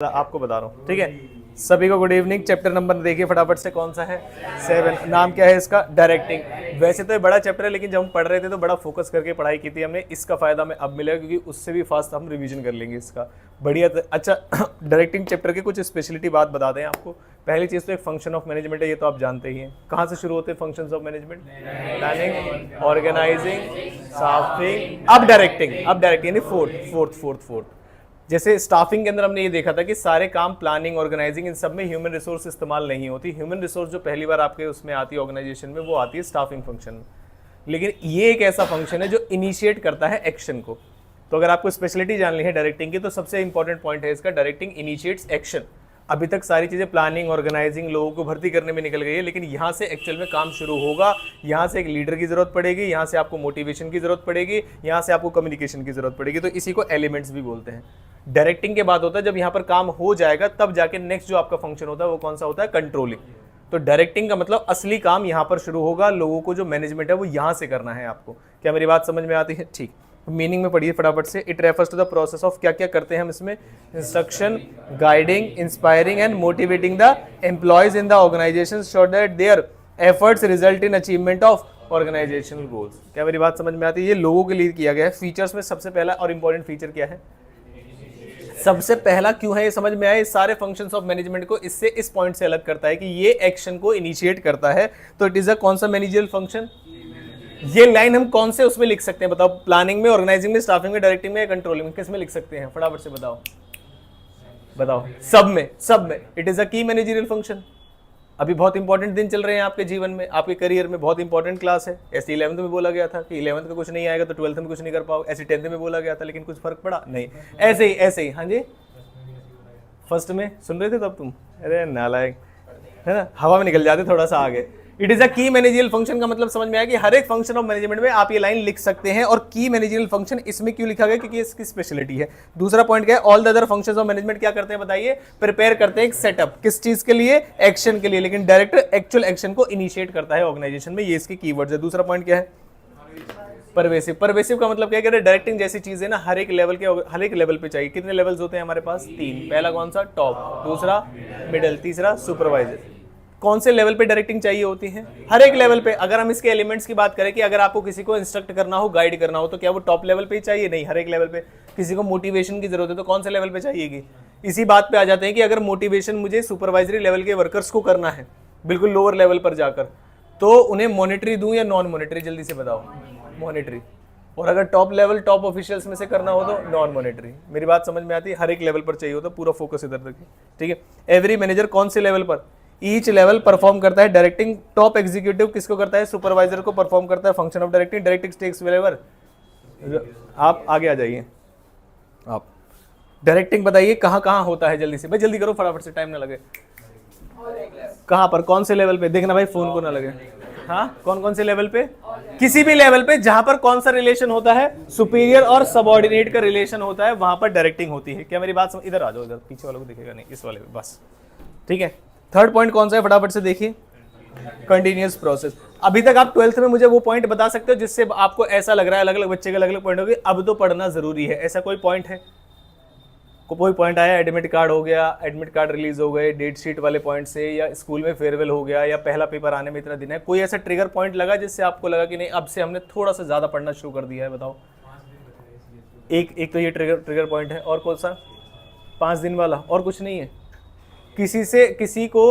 आपको बता रहा हूँ, ठीक है। सभी को गुड इवनिंग। चैप्टर नंबर देखिए फटाफट से, कौन सा है? 7। नाम क्या है इसका? डायरेक्टिंग। वैसे तो ये बड़ा चैप्टर है, लेकिन जब हम पढ़ रहे थे तो बड़ा फोकस करके पढ़ाई की थी हमने। इसका फायदा हमें अब मिलेगा, क्योंकि उससे भी फास्ट हम रिवीजन कर लेंगे इसका। बढ़िया। अच्छा डायरेक्टिंग चैप्टर की कुछ स्पेशलिटी बात बता दें आपको। पहली चीज़ तो एक फंक्शन ऑफ मैनेजमेंट है, ये तो आप जानते ही हैं। कहाँ से शुरू होते हैं functions of management? Planning, organising, staffing, अब डायरेक्टिंग। अब डायरेक्टिंग यानी फोर्थ। जैसे स्टाफिंग के अंदर हमने ये देखा था कि सारे काम प्लानिंग, ऑर्गेनाइजिंग, इन सब में ह्यूमन रिसोर्स इस्तेमाल नहीं होती। ह्यूमन रिसोर्स जो पहली बार आपके उसमें आती है ऑर्गेनाइजेशन में, वो आती है स्टाफिंग फंक्शन में। लेकिन ये एक ऐसा फंक्शन है जो इनिशिएट करता है एक्शन को। तो अगर आपको स्पेशलिटी जाननी है डायरेक्टिंग की, तो सबसे इंपॉर्टेंट पॉइंट है इसका, डायरेक्टिंग इनिशिएट्स एक्शन। अभी तक सारी चीज़ें प्लानिंग, ऑर्गेनाइजिंग, लोगों को भर्ती करने में निकल गई है, लेकिन यहाँ से एक्चुअल में काम शुरू होगा। यहाँ से एक लीडर की जरूरत पड़ेगी, यहाँ से आपको मोटिवेशन की जरूरत पड़ेगी, यहाँ से आपको कम्युनिकेशन की जरूरत पड़ेगी। तो इसी को एलिमेंट्स भी बोलते हैं। डायरेक्टिंग के बाद होता है जब यहाँ पर काम हो जाएगा, तब जाके नेक्स्ट जो आपका फंक्शन होता है वो कौन सा होता है? कंट्रोलिंग। तो डायरेक्टिंग का मतलब असली काम यहाँ पर शुरू होगा। लोगों को जो मैनेजमेंट है वो यहाँ से करना है आपको। क्या मेरी बात समझ में आती है? ठीक। मीनिंग में पढ़िए फटाफट से। It refers to the process of, क्या क्या करते हैं हम इसमें? Instruction, guiding, inspiring and motivating the employees in the organisation so that their efforts result in achievement of organisational goals. क्या मेरी बात समझ में आती है? ये लोगों के लिए किया गया है। फीचर्स में सबसे पहला और इंपॉर्टेंट फीचर क्या है? सबसे पहला क्यों है ये समझ में आया? सारे फंक्शंस ऑफ मैनेजमेंट को इससे, इस पॉइंट से अलग करता है कि ये एक्शन को इनिशिएट करता है। तो इट इज अ कौन सा मैनेजरियल फंक्शन? ये लाइन हम कौन से उसमें लिख सकते हैं बताओ? प्लानिंग में, ऑर्गेनाइजिंग में, स्टाफिंग में, डायरेक्टिंग में, कंट्रोलिंग में? किस में लिख सकते हैं फटाफट से बताओ? सब में। इट इज अ की मैनेजरियल फंक्शन। अभी बहुत इंपॉर्टेंट दिन चल रहे हैं आपके जीवन में, आपके करियर में बहुत इंपॉर्टेंट क्लास है। ऐसे 11th में बोला गया था कि 11th का कुछ नहीं आएगा तो 12th में कुछ नहीं कर पाओ। ऐसे 10th में बोला गया था, लेकिन कुछ फर्क पड़ा नहीं। ऐसे ही। हाँ जी, फर्स्ट में सुन रहे थे तब तुम? अरे नालायक, है ना, हवा में निकल जाते थोड़ा सा आगे। इट इज अ की मैनेजरियल फंक्शन का मतलब समझ में आया कि हर एक फंक्शन ऑफ मैनेजमेंट में आप ये लाइन लिख सकते हैं। और की मैनेजरियल फंक्शन इसमें क्यों लिखा गया? क्योंकि इसकी स्पेशलिटी है। दूसरा पॉइंट क्या है? All the other functions of management क्या करते हैं बताइए? प्रिपेयर करते हैं एक सेटअप। किस चीज के लिए? एक्शन के लिए। लेकिन डायरेक्ट एक्चुअल एक्शन को इनिशिएट करता है ऑर्गेनाइजेशन में। ये इसके कीवर्ड्स है। दूसरा पॉइंट क्या है? परवेसिव का मतलब क्या है? डायरेक्टिंग जैसी चीज है ना, हर एक लेवल पे चाहिए। कितने लेवल्स होते हैं हमारे पास? 3। पहला कौन सा? टॉप, दूसरा मिडिल, तीसरा सुपरवाइजर। कौन से लेवल पे डायरेक्टिंग चाहिए होती है? हर एक लेवल पे। अगर हम इसके एलिमेंट्स की बात करें कि अगर आपको किसी को इंस्ट्रक्ट करना हो, गाइड करना हो, तो क्या वो टॉप लेवल पे ही चाहिए? नहीं, हर एक लेवल पे। किसी को मोटिवेशन की जरूरत है तो कौन से लेवल पे चाहिएगी? इसी बात पे आ जाते हैं कि अगर मोटिवेशन मुझे सुपरवाइजरी लेवल के वर्कर्स को करना है, बिल्कुल लोअर लेवल पर जाकर, तो उन्हें मॉनिटरी दूं या नॉन मॉनिटरी? जल्दी से बताओ। मॉनिटरी। और अगर टॉप लेवल, टॉप ऑफिशियल्स में से करना हो तो नॉन मॉनिटरी। मेरी बात समझ में आती है? हर एक लेवल पर चाहिए होता, पूरा फोकस इधर रखिए, ठीक है। एवरी मैनेजर कौन से लेवल पर? ईच लेवल परफॉर्म करता है डायरेक्टिंग। टॉप एग्जीक्यूटिव किसको करता है? सुपरवाइजर को परफॉर्म करता है function of directing. Directing takes wherever. आप आगे आ जाइए। आप डायरेक्टिंग बताइए कहाँ कहाँ होता है? जल्दी से भाई, जल्दी करो फटाफट से, टाइम ना लगे। कहाँ पर? कौन से लेवल पे? देखना भाई फोन को ना लगे। हाँ, कौन कौन से लेवल पे? किसी भी लेवल पे जहां पर कौन सा रिलेशन होता है? सुपीरियर और सबऑर्डिनेट का रिलेशन होता है, वहां पर डायरेक्टिंग होती है। क्या मेरी बात समझ? इधर आ जाओ, इधर पीछे वालों को दिखेगा नहीं, इस वाले बस, ठीक है। थर्ड पॉइंट कौन सा है फटाफट से देखिए? Continuous process. अभी तक आप 12th में मुझे वो पॉइंट बता सकते हो जिससे आपको ऐसा लग रहा है अलग अलग बच्चे के अलग अलग पॉइंट हो गए, अब तो पढ़ना जरूरी है? ऐसा कोई पॉइंट है? कोई पॉइंट आया? एडमिट कार्ड हो गया, एडमिट कार्ड रिलीज हो गए, डेट शीट वाले पॉइंट से, या स्कूल में फेयरवेल हो गया, या पहला पेपर आने में इतना दिन है? कोई ऐसा ट्रिगर पॉइंट लगा जिससे आपको लगा कि नहीं अब से हमने थोड़ा सा ज्यादा पढ़ना शुरू कर दिया है? बताओ। एक तो ये ट्रिगर पॉइंट है। और कौन सा? 5 दिन वाला। और कुछ नहीं है? किसी को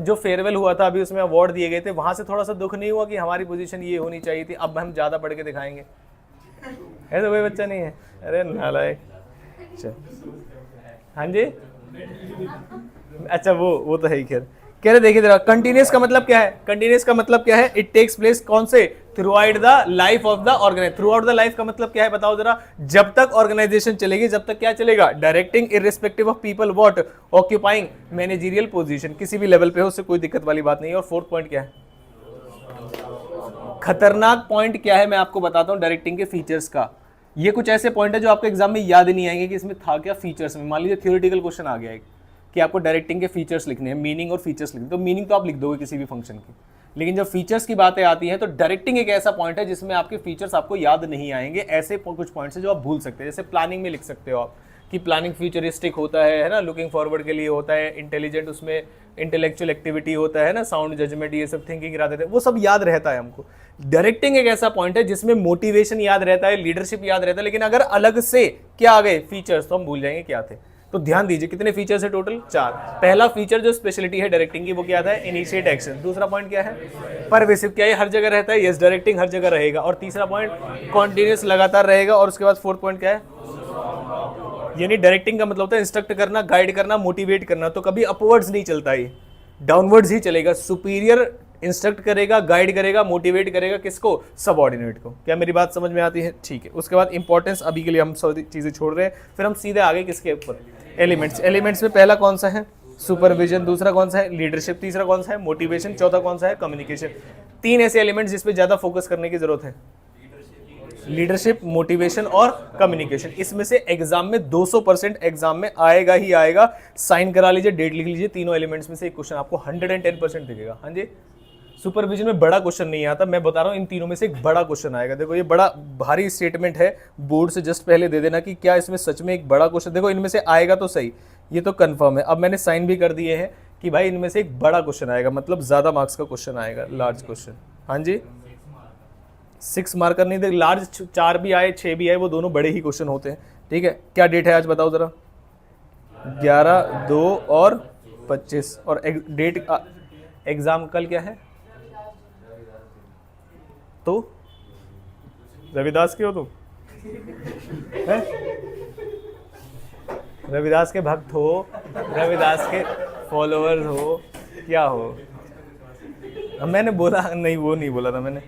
जो फेयरवेल हुआ था अभी, उसमें अवार्ड दिए गए थे, वहां से थोड़ा सा दुख नहीं हुआ कि हमारी पोजीशन ये होनी चाहिए थी, अब हम ज्यादा पढ़ के दिखाएंगे? है तो कोई बच्चा नहीं है? अरे नालायक। हाँ जी, अच्छा वो तो है ही। खैर कह रहे देखिए जरा, कंटिन्यूस का मतलब क्या है? कंटिन्यूस का मतलब क्या है? इट टेक्स प्लेस कौन से? Throughout the life of the organise. Throughout the life का मतलब क्या है बताओ जरा? जब तक ऑर्गेनाइजेशन चलेगी, जब तक क्या चलेगा? Directing irrespective of people what occupying managerial position. किसी भी लेवल पे हो, उससे कोई दिक्कत वाली बात नहीं है। और फोर्थ पॉइंट क्या है? खतरनाक पॉइंट क्या है मैं आपको बताता हूं डायरेक्टिंग के फीचर्स का। ये कुछ ऐसे पॉइंट है जो आपके एग्जाम में याद नहीं आएंगे कि इसमें था क्या फीचर्स में। मान लीजिए थियोरेटिकल क्वेश्चन आ गया है कि आपको डायरेक्टिंग के फीचर्स लिखने हैं, मीनिंग और फीचर्स लिखने, तो मीनिंग तो आप लिख दोगे किसी भी फंक्शन की, लेकिन जब फीचर्स की बातें आती हैं तो डायरेक्टिंग एक ऐसा पॉइंट है जिसमें आपके फीचर्स आपको याद नहीं आएंगे। ऐसे कुछ पॉइंट्स है जो आप भूल सकते हैं। जैसे प्लानिंग में लिख सकते हो आप कि प्लानिंग फ्यूचरिस्टिक होता है ना, लुकिंग फॉरवर्ड के लिए होता है, इंटेलिजेंट उसमें इंटेलेक्चुअल एक्टिविटी होता है ना, साउंड जजमेंट, ये सब थिंकिंग याद रहता है, वो सब याद रहता है हमको। डायरेक्टिंग एक ऐसा पॉइंट है जिसमें मोटिवेशन याद रहता है, लीडरशिप याद रहता है, लेकिन अगर अलग से क्या आ गए फीचर्स तो हम भूल जाएंगे क्या थे। तो ध्यान दीजिए कितने फीचर्स है टोटल, 4। पहला फीचर जो स्पेशलिटी है डायरेक्टिंग की वो क्या था, इनिशिएट एक्शन। दूसरा पॉइंट क्या है, परवेसिव, क्या ये हर जगह रहता है, यस डायरेक्टिंग हर जगह रहेगा। और तीसरा पॉइंट कॉन्टिन्यूस, लगातार रहेगा। और उसके बाद फोर्थ पॉइंट क्या है, यानी डायरेक्टिंग का मतलब होता है इंस्ट्रक्ट करना, गाइड करना, मोटिवेट करना। तो कभी अपवर्ड्स नहीं चलता, ये डाउनवर्ड्स ही चलेगा। सुपीरियर इंस्ट्रक्ट करेगा, गाइड करेगा, मोटिवेट करेगा, किसको, सबऑर्डिनेट को। क्या मेरी बात समझ में आती है? ठीक है। उसके बाद इंपॉर्टेंस अभी के लिए हम सब चीजें छोड़ रहे हैं, फिर हम सीधे आगे किसके ऊपर, एलिमेंट्स। एलिमेंट्स में पहला कौन सा है, सुपरविजन। दूसरा कौन सा है, लीडरशिप। तीसरा कौन सा है, मोटिवेशन। चौथा कौन सा है, कम्युनिकेशन। 3 ऐसे एलिमेंट्स जिस पे ज्यादा फोकस करने की जरूरत है, लीडरशिप, मोटिवेशन और कम्युनिकेशन। इसमें से एग्जाम में 200% एग्जाम में आएगा ही आएगा। साइन करा लीजिए, डेट लिख लीजिए, तीनों एलिमेंट्स में से एक क्वेश्चन आपको 110% दिखेगा। हाँ जी, सुपरविजन में बड़ा क्वेश्चन नहीं आता, मैं बता रहा हूं इन तीनों में से एक बड़ा क्वेश्चन आएगा। देखो ये बड़ा भारी स्टेटमेंट है, बोर्ड से जस्ट पहले दे देना कि क्या इसमें सच में एक बड़ा क्वेश्चन, देखो इनमें से आएगा तो सही, ये तो कंफर्म है। अब मैंने साइन भी कर दिए हैं कि भाई इनमें से एक बड़ा क्वेश्चन आएगा, मतलब ज्यादा मार्क्स का क्वेश्चन आएगा, लार्ज क्वेश्चन। हाँ जी, 6 मार्कर नहीं दे, लार्ज 4 भी आए 6 भी आए, वो दोनों बड़े ही क्वेश्चन होते हैं। ठीक है, क्या डेट है आज बताओ जरा, 11, 2 और 25। और डेट एग्जाम कल क्या है, तो रविदास के हो तुम, रविदास के भक्त हो, रविदास के फॉलोअर्स हो, क्या हो? मैंने बोला नहीं, वो नहीं बोला था मैंने।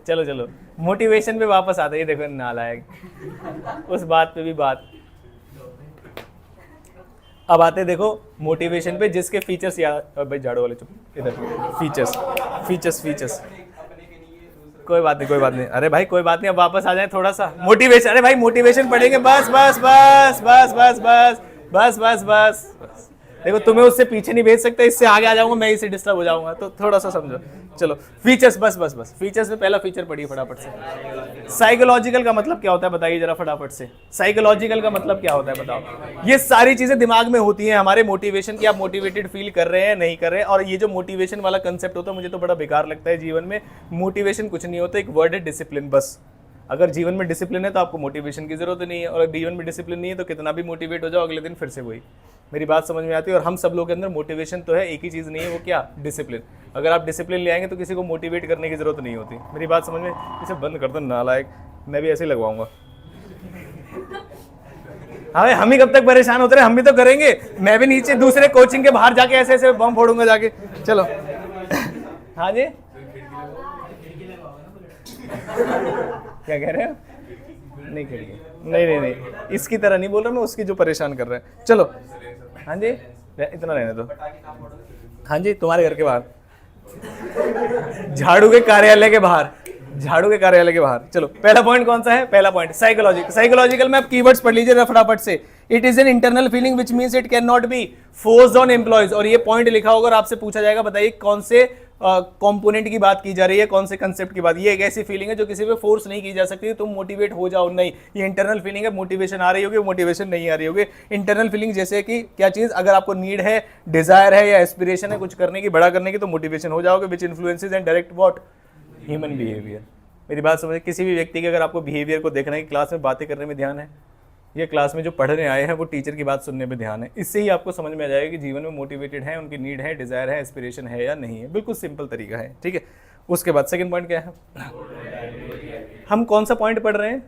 चलो चलो मोटिवेशन पे वापस आते, ये देखो नालायक, उस बात पे भी बात। अब आते देखो मोटिवेशन पे, जिसके फीचर्स याद, भाई झाड़ू वाले चुप, इधर फीचर्स फीचर्स फीचर्स, कोई बात नहीं कोई बात नहीं, अरे भाई कोई बात नहीं, अब वापस आ जाए थोड़ा सा मोटिवेशन। अरे भाई मोटिवेशन पढ़ेंगे, बस बस बस बस बस बस बस बस बस बस। देखो तुम्हें उससे पीछे नहीं भेज सकते, इससे आगे आ जाऊंगा मैं, इससे डिस्टर्ब हो जाऊंगा, तो थोड़ा सा समझो। चलो फीचर्स, बस बस बस फीचर्स में पहला फीचर पढ़िए फटाफट से। साइकोलॉजिकल का मतलब क्या होता है बताइए जरा फटाफट से, साइकोलॉजिकल का मतलब क्या होता है बताओ। ये सारी चीजें दिमाग में होती हैं हमारे मोटिवेशन की, आप मोटिवेटेड फील कर रहे हैं नहीं कर रहे हैं। और ये जो मोटिवेशन वाला कंसेप्ट होता है मुझे तो बड़ा बेकार लगता है जीवन में। मोटिवेशन कुछ नहीं होता, एक वर्ड है डिसिप्लिन, बस। अगर जीवन में डिसिप्लिन है तो आपको मोटिवेशन की जरूरत नहीं है, और अगर जीवन में डिसिप्लिन नहीं है तो कितना भी मोटिवेट हो जाओ अगले दिन फिर से वही। मेरी बात समझ में आती है। और हम सब लोगों के अंदर मोटिवेशन तो है, एक ही चीज़ नहीं है, वो क्या, डिसिप्लिन। अगर आप डिसिप्लिन ले आएंगे तो किसी को मोटिवेट करने की जरूरत नहीं होती। मेरी बात समझ में, इसे बंद कर दो नालायक, मैं भी ऐसे ही लगवाऊंगा। हाँ हम ही कब तक परेशान होते रहे, हम भी तो करेंगे। मैं भी नीचे दूसरे कोचिंग के बाहर जाके ऐसे ऐसे बम फोड़ूंगा जाके। चलो हाँ जी, क्या कह रहे हो? नहीं करिए, नहीं नहीं नहीं, इसकी तरह नहीं बोल रहा मैं, उसकी जो परेशान कर रहे हैं। चलो हाँ जी, इतना रहने दो। हाँ जी, तुम्हारे घर के बाहर, झाड़ू के कार्यालय के बाहर, झाड़ू के कार्यालय के बाहर। चलो पहला पॉइंट कौन सा है, पहला पॉइंट साइकोलॉजिकल। साइकोलॉजिकल में आप कीवर्ड्स पढ़ लीजिए फटाफट से। It is an internal feeling which means it can not be forced on employees. और ये पॉइंट लिखा होगा और आपसे पूछा जाएगा बताइए कौन से कंपोनेंट की बात की जा रही है, कौन से कंसेप्ट की बात। ये एक ऐसी फीलिंग है जो किसी पे फोर्स नहीं की जा सकती, तुम मोटिवेट हो जाओ नहीं, ये इंटरनल फीलिंग है। मोटिवेशन आ रही होगी, मोटिवेशन नहीं आ रही होगी। इंटरनल फीलिंग जैसे कि क्या चीज, अगर आपको नीड है, डिजायर है या एस्पिरेशन है कुछ करने की, बड़ा करने की, तो मोटिवेशन हो जाओगे, which influences and direct what, human behaviour. मेरी बात समझे, किसी भी व्यक्ति के अगर आपको बिहेवियर को देखना है, क्लास में बातें करने में ध्यान है, ये क्लास में जो पढ़ने आए हैं वो टीचर की बात सुनने में ध्यान है, इससे ही आपको समझ में आ जाएगा कि जीवन में मोटिवेटेड है, उनकी नीड है, डिजायर है, एस्पिरेशन है या नहीं है। बिल्कुल सिंपल तरीका है, ठीक है। उसके बाद सेकंड पॉइंट क्या है, हम कौन सा पॉइंट पढ़ रहे हैं,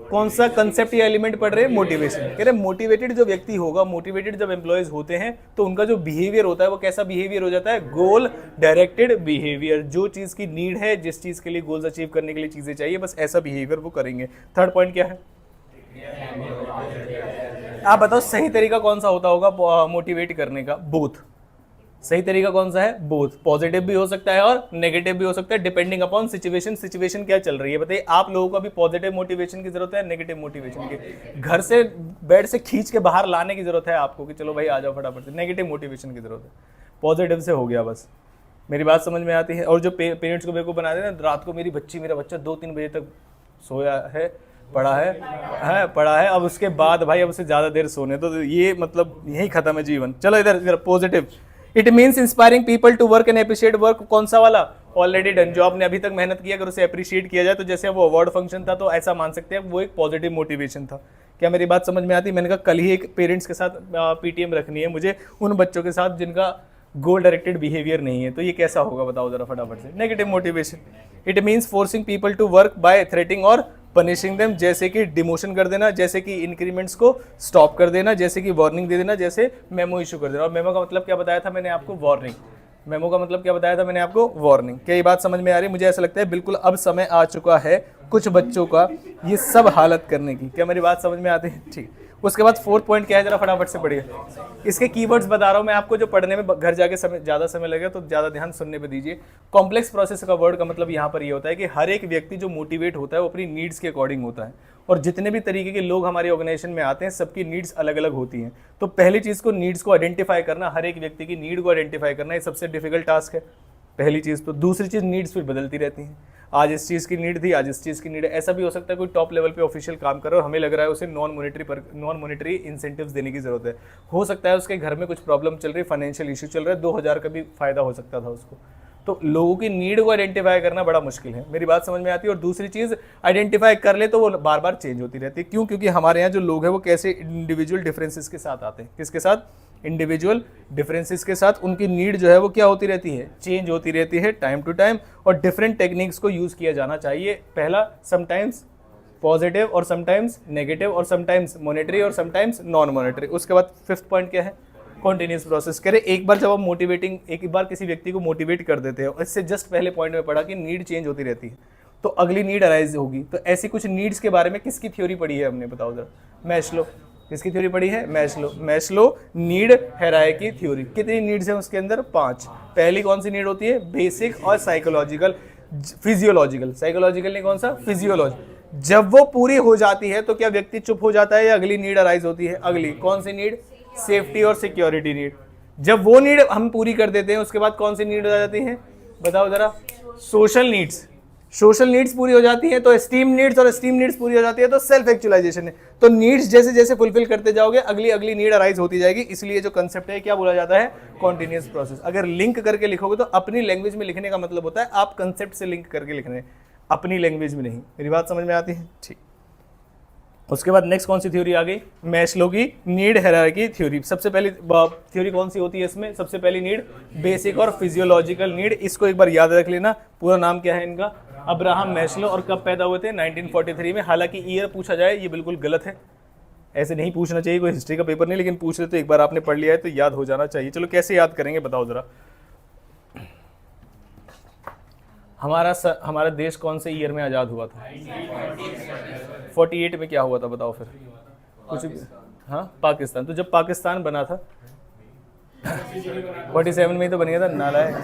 कौन सा कंसेप्ट या एलिमेंट पढ़ रहे हैं, मोटिवेशन। कह रहे मोटिवेटेड जो व्यक्ति होगा, मोटिवेटेड जब एम्प्लॉयज होते हैं तो उनका जो बिहेवियर होता है वो कैसा बिहेवियर हो जाता है, गोल डायरेक्टेड बिहेवियर। जो चीज की नीड है, जिस चीज के लिए गोल्स अचीव करने के लिए चीजें चाहिए, बस ऐसा बिहेवियर वो करेंगे। थर्ड पॉइंट क्या है, आप बताओ सही तरीका कौन सा होता होगा मोटिवेट करने का, बोथ। सही तरीका कौन सा है, बोथ। पॉजिटिव भी हो सकता है और नेगेटिव भी हो सकता है, डिपेंडिंग अपॉन सिचुएशन। सिचुएशन क्या चल रही है बताइए। आप लोगों को अभी पॉजिटिव मोटिवेशन की जरूरत है, नेगेटिव मोटिवेशन की, घर से बेड से खींच के बाहर लाने की जरूरत है आपको कि चलो भाई आ जाओ फटाफट से, नेगेटिव मोटिवेशन की जरूरत है। पॉजिटिव से हो गया बस। मेरी बात समझ में आती है। और जो पेरेंट्स को बेवकूफ बना देना, रात को मेरा बच्चा 2-3 बजे तक सोया है पढ़ा है, अब उसके बाद भाई अब उसे ज़्यादा देर सोने, तो ये मतलब यही खत्म है जीवन। चलो इधर इधर positive, it means inspiring people to work and appreciate work. कौन सा वाला? ऑलरेडी डन, जो आपने अभी तक मेहनत की अगर उसे अप्रिशिएट किया जाए तो जैसे वो अवार्ड फंक्शन था तो ऐसा मान सकते हैं वो एक पॉजिटिव मोटिवेशन था। क्या मेरी बात समझ में आती? मैंने कहा कल ही एक पेरेंट्स के साथ पीटीएम रखनी है मुझे उन बच्चों के साथ जिनका गोल डायरेक्टेड बिहेवियर नहीं है, तो ये कैसा होगा बताओ जरा फटाफट से। Negative motivation, it means forcing people to work by threatening और पनिशिंग देम, जैसे कि डिमोशन कर देना, जैसे कि इंक्रीमेंट्स को स्टॉप कर देना, जैसे कि वार्निंग दे देना, जैसे मेमो इशू कर देना। और मेमो का मतलब क्या बताया था मैंने आपको? वार्निंग। मेमो का मतलब क्या बताया था मैंने आपको? वार्निंग। क्या ये बात समझ में आ रही है? मुझे ऐसा लगता है बिल्कुल अब समय आ चुका है कुछ बच्चों का ये सब हालत करने की। क्या मेरी बात समझ में आती है? ठीक। उसके बाद फोर्थ पॉइंट क्या है, जरा फटाफट से पढ़िए। इसके कीवर्ड्स बता रहा हूँ मैं आपको, जो पढ़ने में घर जाके ज़्यादा समय लगेगा तो ज़्यादा ध्यान सुनने पे दीजिए। कॉम्प्लेक्स प्रोसेस का वर्ड का मतलब यहाँ पर ये होता है कि हर एक व्यक्ति जो मोटिवेट होता है वो अपनी नीड्स के अकॉर्डिंग होता है, और जितने भी तरीके के लोग हमारे ऑर्गेनाइजेशन में आते हैं सबकी नीड्स अलग अलग होती हैं। तो पहली चीज़ को नीड्स को आइडेंटिफाई करना, हर एक व्यक्ति की नीड को आइडेंटिफाई करना, ये सबसे डिफिकल्ट टास्क है, पहली चीज़। तो दूसरी चीज़, नीड्स फिर बदलती रहती हैं। आज इस चीज़ की नीड थी, आज इस चीज़ की नीड है। ऐसा भी हो सकता है कोई टॉप लेवल पे ऑफिशियल काम कर रहा है और हमें लग रहा है उसे नॉन मॉनेटरी इंसेंटिव्स देने की जरूरत है। हो सकता है उसके घर में कुछ प्रॉब्लम चल रही है, फाइनेंशियल इशू चल रहा है, 2000 का भी फायदा हो सकता था उसको। तो लोगों की नीड को आइडेंटिफाई करना बड़ा मुश्किल है, मेरी बात समझ में आती है। और दूसरी चीज़, आइडेंटिफाई कर ले तो वो बार बार चेंज होती रहती है। क्यों? क्योंकि हमारे यहाँ जो लोग हैं वो कैसे इंडिविजुअल डिफरेंसेस के साथ आते हैं। किसके साथ? इंडिविजुअल डिफरेंसेस के साथ। उनकी नीड जो है वो क्या होती रहती है? चेंज होती रहती है टाइम टू टाइम, और डिफरेंट टेक्निक्स को यूज़ किया जाना चाहिए। पहला, समटाइम्स पॉजिटिव और समटाइम्स नेगेटिव, और समटाइम्स मॉनेटरी और समटाइम्स नॉन मॉनेटरी। उसके बाद फिफ्थ पॉइंट क्या है? कॉन्टिन्यूस प्रोसेस करे। एक बार जब आप मोटिवेटिंग, एक बार किसी व्यक्ति को मोटिवेट कर देते हो, इससे जस्ट पहले पॉइंट में पढ़ा कि नीड चेंज होती रहती है, तो अगली नीड अराइज होगी। तो ऐसी कुछ नीड्स के बारे में किसकी थ्योरी पढ़ी है हमने, बताओ जरा? मैस्लो। किसकी थ्योरी पढ़ी है? Maslow need hierarchy theory. कितनी नीड्स हैं उसके अंदर? 5। पहली कौन सी नीड होती है? बेसिक और साइकोलॉजिकल, फिजियोलॉजिकल। साइकोलॉजिकल नहीं, कौन सा? फिजियोलॉजी। जब वो पूरी हो जाती है तो क्या व्यक्ति चुप हो जाता है या अगली नीड अराइज होती है? अगली कौन सी नीड? सेफ्टी और सिक्योरिटी नीड। जब वो नीड हम पूरी कर देते हैं उसके बाद कौन सी नीड आ जाती है? बताओ जरा? Social needs. सोशल नीड्स पूरी हो जाती है तो एस्टीम नीड्स, और एस्टीम नीड्स पूरी हो जाती है तो सेल्फ एक्चुअलाइजेशन है। तो नीड्स जैसे जैसे फुलफिल करते जाओगे अगली अगली नीड अराइज होती जाएगी। इसलिए जो कंसेप्ट है क्या बोला जाता है? Continuous process. अगर लिंक करके लिखोगे तो अपनी लैंग्वेज में लिखने का मतलब होता है आप कंसेप्ट से लिंक करके लिख रहे हैं, अपनी लैंग्वेज में नहीं। मेरी बात समझ में आती है? ठीक। उसके बाद नेक्स्ट कौन सी थ्योरी आ गई? मैस्लो की नीड हायरार्की थ्योरी। सबसे पहली थ्योरी कौन सी होती है इसमें? सबसे पहली नीड बेसिक और फिजियोलॉजिकल नीड। इसको एक बार याद रख लेना। पूरा नाम क्या है इनका? Abraham Maslow. और कब पैदा हुए थे? 1943 में। हालांकि ईयर पूछा जाए ये बिल्कुल गलत है, ऐसे नहीं पूछना चाहिए, कोई हिस्ट्री का पेपर नहीं, लेकिन पूछ रहे तो एक बार आपने पढ़ लिया है तो याद हो जाना चाहिए। चलो कैसे याद करेंगे बताओ जरा? हमारा देश कौन से ईयर में आज़ाद हुआ था? 48 में। क्या हुआ था बताओ फिर? कुछ? हाँ, पाकिस्तान। तो जब पाकिस्तान बना था 47 में ही तो बन गया था, नालायक।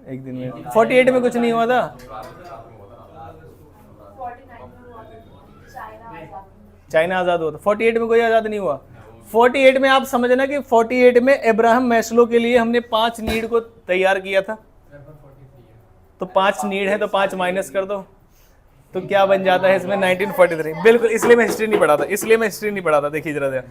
एक दिन में 48 में कुछ नहीं हुआ था। चाइना आज़ाद हुआ था, 48 में कोई आज़ाद नहीं हुआ। 48 में आप समझना कि 48 में अब्राहम मैस्लो के लिए हमने 5 नीड को तैयार किया था। तो 5 नीड है तो 5 माइनस कर दो तो क्या बन जाता है इसमें? 1943। बिल्कुल, इसलिए मैं हिस्ट्री नहीं पढ़ा था। देखिए जरा,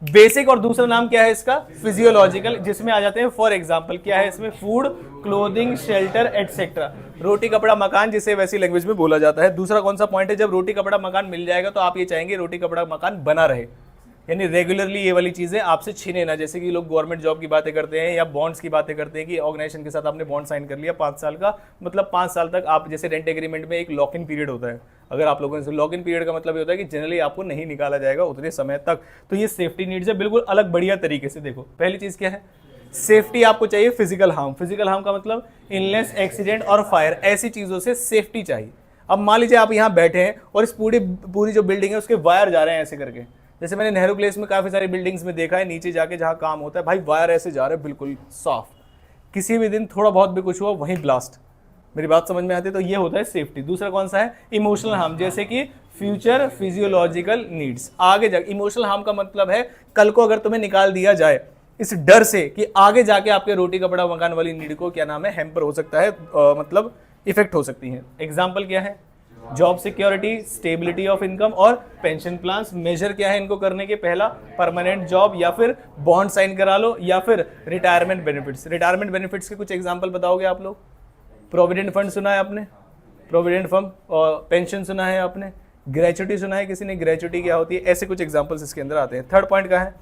बेसिक और दूसरा नाम क्या है इसका? फिजियोलॉजिकल, जिसमें आ जाते हैं फॉर एग्जांपल क्या है इसमें? Food, clothing, shelter etcetera. रोटी कपड़ा मकान, जिसे वैसी लैंग्वेज में बोला जाता है। दूसरा कौन सा पॉइंट है? जब रोटी कपड़ा मकान मिल जाएगा तो आप ये चाहेंगे रोटी कपड़ा मकान बना रहे, यानी रेगुलरली ये वाली चीज़ें आपसे छीने ना। जैसे कि लोग गवर्नमेंट जॉब की बातें करते हैं या बॉन्ड्स की बातें करते हैं कि ऑर्गेनाइजेशन के साथ आपने बॉन्ड साइन कर लिया 5 साल का, मतलब 5 साल तक आप, जैसे रेंट एग्रीमेंट में एक लॉक इन पीरियड होता है, अगर आप लोगों से लॉक इन पीरियड का मतलब ये होता है कि जनरली आपको नहीं निकाला जाएगा उतने समय तक। तो ये सेफ्टी नीड्स है, बिल्कुल अलग बढ़िया तरीके से। देखो पहली चीज़ क्या है? सेफ्टी आपको चाहिए। फिजिकल हार्म, फिजिकल हार्म का मतलब इलनेस, एक्सीडेंट और फायर, ऐसी चीज़ों से सेफ्टी चाहिए। अब मान लीजिए आप यहाँ बैठे हैं और इस पूरी जो बिल्डिंग है उसके वायर जा रहे हैं ऐसे करके, जैसे मैंने नेहरू प्लेस में काफ़ी सारी बिल्डिंग्स में देखा है, नीचे जाके जहाँ काम होता है भाई वायर ऐसे जा रहे हैं बिल्कुल साफ, किसी भी दिन थोड़ा बहुत भी कुछ हुआ वहीं ब्लास्ट। मेरी बात समझ में आती है? तो ये होता है सेफ्टी। दूसरा कौन सा है? इमोशनल हार्म, जैसे कि फ्यूचर फिजियोलॉजिकल नीड्स। आगे जाके इमोशनल हार्म का मतलब है कल को अगर तुम्हें निकाल दिया जाए इस डर से कि आगे जाके आपके रोटी कपड़ा मकान वाली नीड को क्या नाम है, हैम्पर हो सकता है, मतलब इफेक्ट हो सकती है। एग्जाम्पल क्या है? Job security, stability of income और पेंशन प्लान्स। मेजर क्या है इनको करने के? पहला परमानेंट जॉब या फिर बॉन्ड साइन करा लो या फिर रिटायरमेंट बेनिफिट्स। रिटायरमेंट बेनिफिट्स के कुछ एग्जांपल बताओगे आप लोग? प्रोविडेंट फंड सुना है आपने? प्रोविडेंट फंड और पेंशन सुना है आपने? ग्रेचुटी सुना है किसी ने? ग्रेचुटी क्या होती है? ऐसे कुछ एग्जांपल्स इसके अंदर आते हैं। थर्ड पॉइंट का है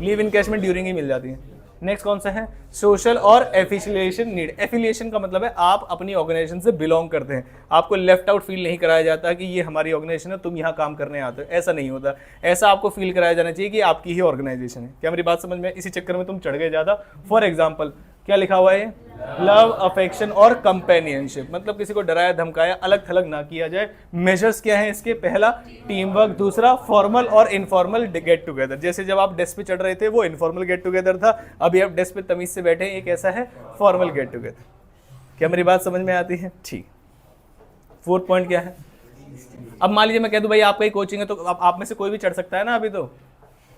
लीव इनकैशमेंट ड्यूरिंग ही मिल जाती है। नेक्स्ट कौन सा है? सोशल और एफिलिएशन नीड। एफिलिएशन का मतलब है आप अपनी ऑर्गेनाइजेशन से बिलोंग करते हैं, आपको लेफ्ट आउट फील नहीं कराया जाता कि ये हमारी ऑर्गेनाइजेशन है, तुम यहाँ काम करने आते हो, ऐसा नहीं होता। ऐसा आपको फील कराया जाना चाहिए कि आपकी ही ऑर्गेनाइजेशन है। क्या मेरी बात समझ में? इसी चक्कर में तुम चढ़ गए ज़्यादा। फॉर एग्जाम्पल क्या लिखा हुआ है? लव, अफेक्शन और कंपेनियनशिप, मतलब किसी को डराया धमकाया अलग थलग ना किया जाए। मेजर्स क्या है इसके? पहला टीम वर्क, दूसरा फॉर्मल और इनफॉर्मल गेट टुगेदर। जैसे जब आप डेस्क पे चढ़ रहे थे वो इनफॉर्मल गेट टुगेदर था, अभी आप डेस्क पे तमीज से बैठे हैं, एक ऐसा है फॉर्मल गेट टुगेदर। क्या मेरी बात समझ में आती है? ठीक। फोर्थ पॉइंट क्या है? अब मान लीजिए मैं कह दूं भाई आपका ही कोचिंग है, तो आप में से कोई भी चढ़ सकता है ना अभी तो,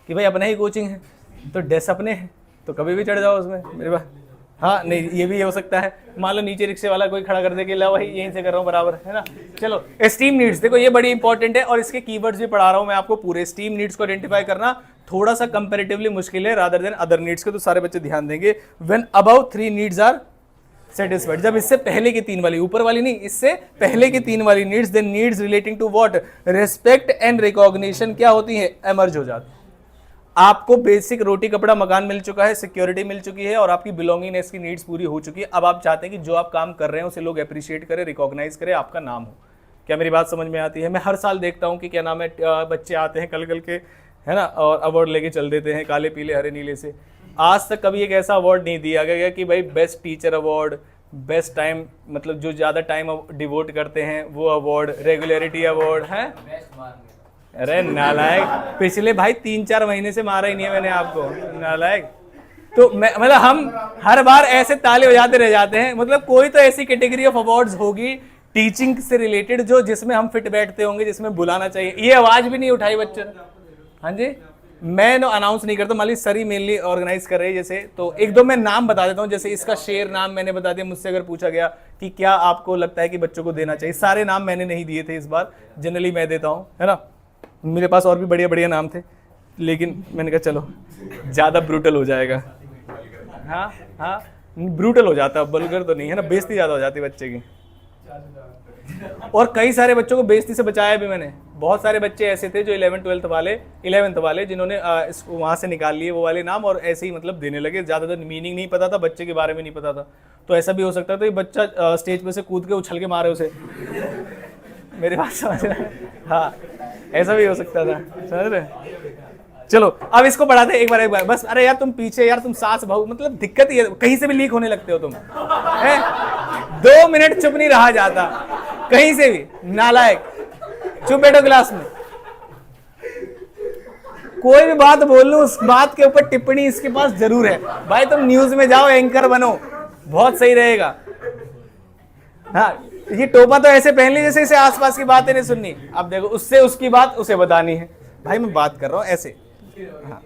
कि भाई अपना ही कोचिंग है तो डेस्क अपने हैं तो कभी भी चढ़ जाओ उसमें। मेरी बात हाँ नहीं, ये भी हो सकता है। मान लो नीचे रिक्शे वाला कोई खड़ा कर दे कि ला भाई यहीं से कर रहा हूँ बराबर, है ना। चलो एस्टीम नीड्स, देखो ये बड़ी इंपॉर्टेंट है और इसके कीवर्ड्स भी पढ़ा रहा हूँ मैं आपको पूरे। एस्टीम नीड्स को आइडेंटिफाई करना थोड़ा सा कंपैरेटिवली मुश्किल है रादर देन अदर नीड्स के, तो सारे बच्चे ध्यान देंगे। When above 3 needs are satisfied, जब इससे पहले की 3 वाली, ऊपर वाली नहीं, इससे पहले की 3 वाली needs, then needs relating to what? Respect and recognition क्या होती है? एमर्ज हो जाती है। आपको बेसिक रोटी कपड़ा मकान मिल चुका है, सिक्योरिटी मिल चुकी है और आपकी बिलोंगिंगनेस की नीड्स पूरी हो चुकी है। अब आप चाहते हैं कि जो आप काम कर रहे हैं उसे लोग अप्रिशिएट करें, रिकॉग्नाइज करें, आपका नाम हो। क्या मेरी बात समझ में आती है? मैं हर साल देखता हूं कि क्या नाम है, बच्चे आते हैं कल के, है ना, और अवार्ड लेके चल देते हैं काले पीले हरे नीले से। आज तक कभी एक ऐसा अवार्ड नहीं दिया गया कि भाई best teacher award, best time, मतलब जो ज़्यादा टाइम डिवोट करते हैं वो अवार्ड, रेगुलरिटी अवार्ड है। अरे नालायक, पिछले भाई 3-4 महीने से मारा ही नहीं है मैंने आपको, नालायक। तो मैं मतलब हम हर बार ऐसे ताले बजाते रह जाते हैं। मतलब कोई तो ऐसी कैटेगरी ऑफ अवार्ड्स होगी टीचिंग से रिलेटेड जो जिसमें हम फिट बैठते होंगे, जिसमें बुलाना चाहिए। ये आवाज भी नहीं उठाई बच्चों ने। हाँ जी, मैं अनाउंस नहीं करता, मान ली सर ही मेनली ऑर्गेनाइज कर रहे हैं। जैसे तो एक दो मैं नाम बता देता हूँ, जैसे इसका शेर नाम मैंने बता दिया। मुझसे अगर पूछा गया कि क्या आपको लगता है कि बच्चों को देना चाहिए, सारे नाम मैंने नहीं दिए थे इस बार, जनरली मैं देता हूँ, है ना। मेरे पास और भी बढ़िया बढ़िया नाम थे लेकिन मैंने कहा चलो ज़्यादा ब्रूटल हो जाएगा। हाँ हाँ, ब्रूटल हो जाता, बल्गर तो नहीं है ना, बेइज्जती ज़्यादा हो जाती बच्चे की। और कई सारे बच्चों को बेइज्जती से बचाया भी मैंने। बहुत सारे बच्चे ऐसे थे जो 11th वाले जिन्होंने वहाँ से निकाल लिए वो वाले नाम और ऐसे ही मतलब देने लगे। ज़्यादातर मीनिंग नहीं पता था, बच्चे के बारे में नहीं पता था। तो ऐसा भी हो सकता था कि बच्चा स्टेज पे से कूद के उछल के मारे उसे। मेरी बात समझ रहे हैं? हाँ, ऐसा भी हो सकता था, समझ रहे। चलो अब इसको बढ़ाते एक बार बस। अरे यार तुम पीछे, यार तुम सास बहू, मतलब दिक्कत ही है, कहीं से भी लीक होने लगते हो तुम, है? 2 मिनट चुप नहीं रहा जाता कहीं से भी, नालायक। चुप बैठो क्लास में, कोई भी बात बोल लूं उस बात के ऊपर टिप्पणी इसके पास जरूर है। भाई तुम न्यूज में जाओ, एंकर बनो, बहुत सही रहेगा। हाँ, ये टोपा तो ऐसे पहन ली जैसे इसे आसपास की बातें नहीं सुननी। अब देखो उससे उसकी बात उसे बतानी है। भाई मैं बात कर रहा हूँ ऐसे। हाँ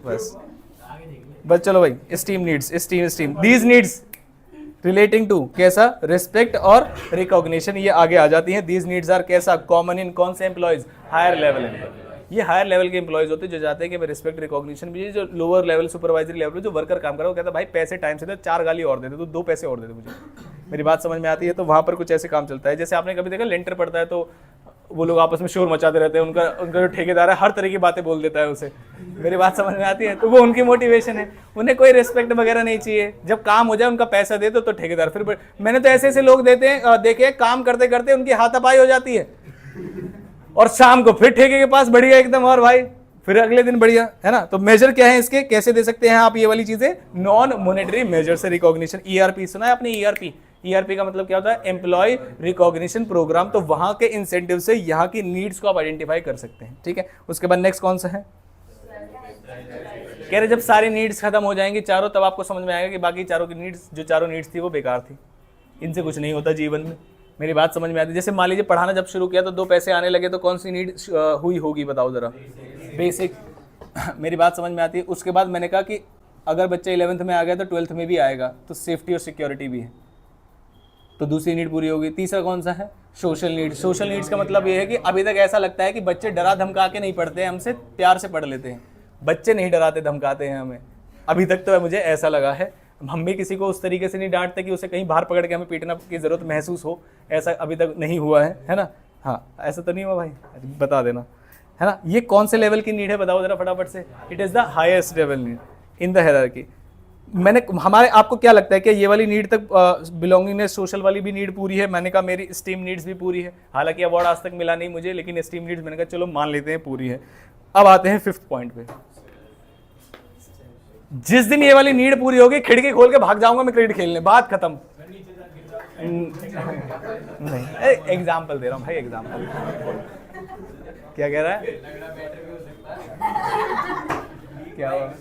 बस चलो भाई। Esteem needs, these needs relating to कैसा? रिस्पेक्ट और रिकॉग्निशन, ये आगे आ जाती हैं। दीज नीड्स आर कैसा? कॉमन इन कौन से एम्प्लॉयज? Higher level employee. ये हायर लेवल के एम्प्लॉयज होते हैं जो चाहते हैं कि मैं रिस्पेक्ट रिकॉग्निशन भी। जो लोअर लेवल सुपरवाइजरी लेवल जो वर्कर काम कर रहा है वो कहता है भाई पैसे टाइम से दे, 4 गाली और दे दे, तो 2 पैसे और दे दे मुझे। मेरी बात समझ में आती है? तो वहाँ पर कुछ ऐसे काम चलता है। जैसे आपने कभी देखा लेंटर पड़ता है तो वो लोग आपस में शोर मचाते रहते हैं। उनका जो ठेकेदार है हर तरह की बातें बोल देता है उसे। मेरी बात समझ में आती है? तो वो उनकी मोटिवेशन है, उन्हें कोई रिस्पेक्ट वगैरह नहीं चाहिए। जब काम हो जाए उनका पैसा दे दो तो ठेकेदार फिर। मैंने तो ऐसे ऐसे लोग देखे काम करते करते उनकी हाथापाई हो जाती है और शाम को फिर ठेके के पास बढ़िया एकदम, और भाई फिर अगले दिन बढ़िया, है ना। तो मेजर क्या है इसके, कैसे दे सकते हैं आप ये वाली चीजें? नॉन मॉनेटरी मेजर से रिकॉग्निशन। ईआरपी सुना है आपने? ईआरपी का मतलब क्या होता है? Employee recognition programme. तो वहां के इंसेंटिव से यहाँ की नीड्स को आप आइडेंटिफाई कर सकते हैं, ठीक है। उसके बाद नेक्स्ट कौन सा है? कह रहे जब सारी नीड्स खत्म हो जाएंगी चारों, तब आपको समझ में आएगा कि बाकी चारों की नीड्स, जो चारों नीड्स थी वो बेकार थी, इनसे कुछ नहीं होता जीवन में। मेरी बात समझ में आती है? जैसे मान लीजिए पढ़ाना जब शुरू किया तो 2 पैसे आने लगे तो कौन सी नीड हुई होगी बताओ जरा? बेसिक। मेरी बात समझ में आती है? उसके बाद मैंने कहा कि अगर बच्चा 11th में आ गया तो 12th में भी आएगा, तो सेफ्टी और सिक्योरिटी भी है, तो दूसरी नीड पूरी होगी। तीसरा कौन सा है? सोशल नीड्स, सोशल नीड्स का मतलब ये है कि अभी तक ऐसा लगता है कि बच्चे डरा धमका के नहीं पढ़ते हैं, हमसे प्यार से पढ़ लेते हैं। बच्चे नहीं डराते धमकाते हैं हमें, अभी तक तो मुझे ऐसा लगा है। हम भी किसी को उस तरीके से नहीं डांटते कि उसे कहीं बाहर पकड़ के हमें पीटना की जरूरत महसूस हो, ऐसा अभी तक नहीं हुआ है ना। हाँ, ऐसा तो नहीं हुआ भाई, बता देना, है ना। ये कौन से लेवल की नीड है बताओ जरा फटाफट से। It is the highest level need in the hierarchy. मैंने हमारे आपको क्या लगता है कि ये वाली नीड तक बिलोंगिंगनेस सोशल वाली भी नीड पूरी है? मैंने कहा मेरी स्टीम नीड्स भी पूरी है, हालांकि अवार्ड आज तक मिला नहीं मुझे, लेकिन स्टीम नीड्स मैंने कहा चलो मान लेते हैं पूरी है। अब आते हैं 5th पॉइंट पे। जिस दिन ये वाली नीड पूरी होगी खिड़की खोल के भाग जाऊंगा मैं क्रिकेट खेलने, बात खत्म। नहीं, एग्जाम्पल दे रहा हूँ भाई, एग्जाम्पल। क्या कह रहा है? क्या हुआ?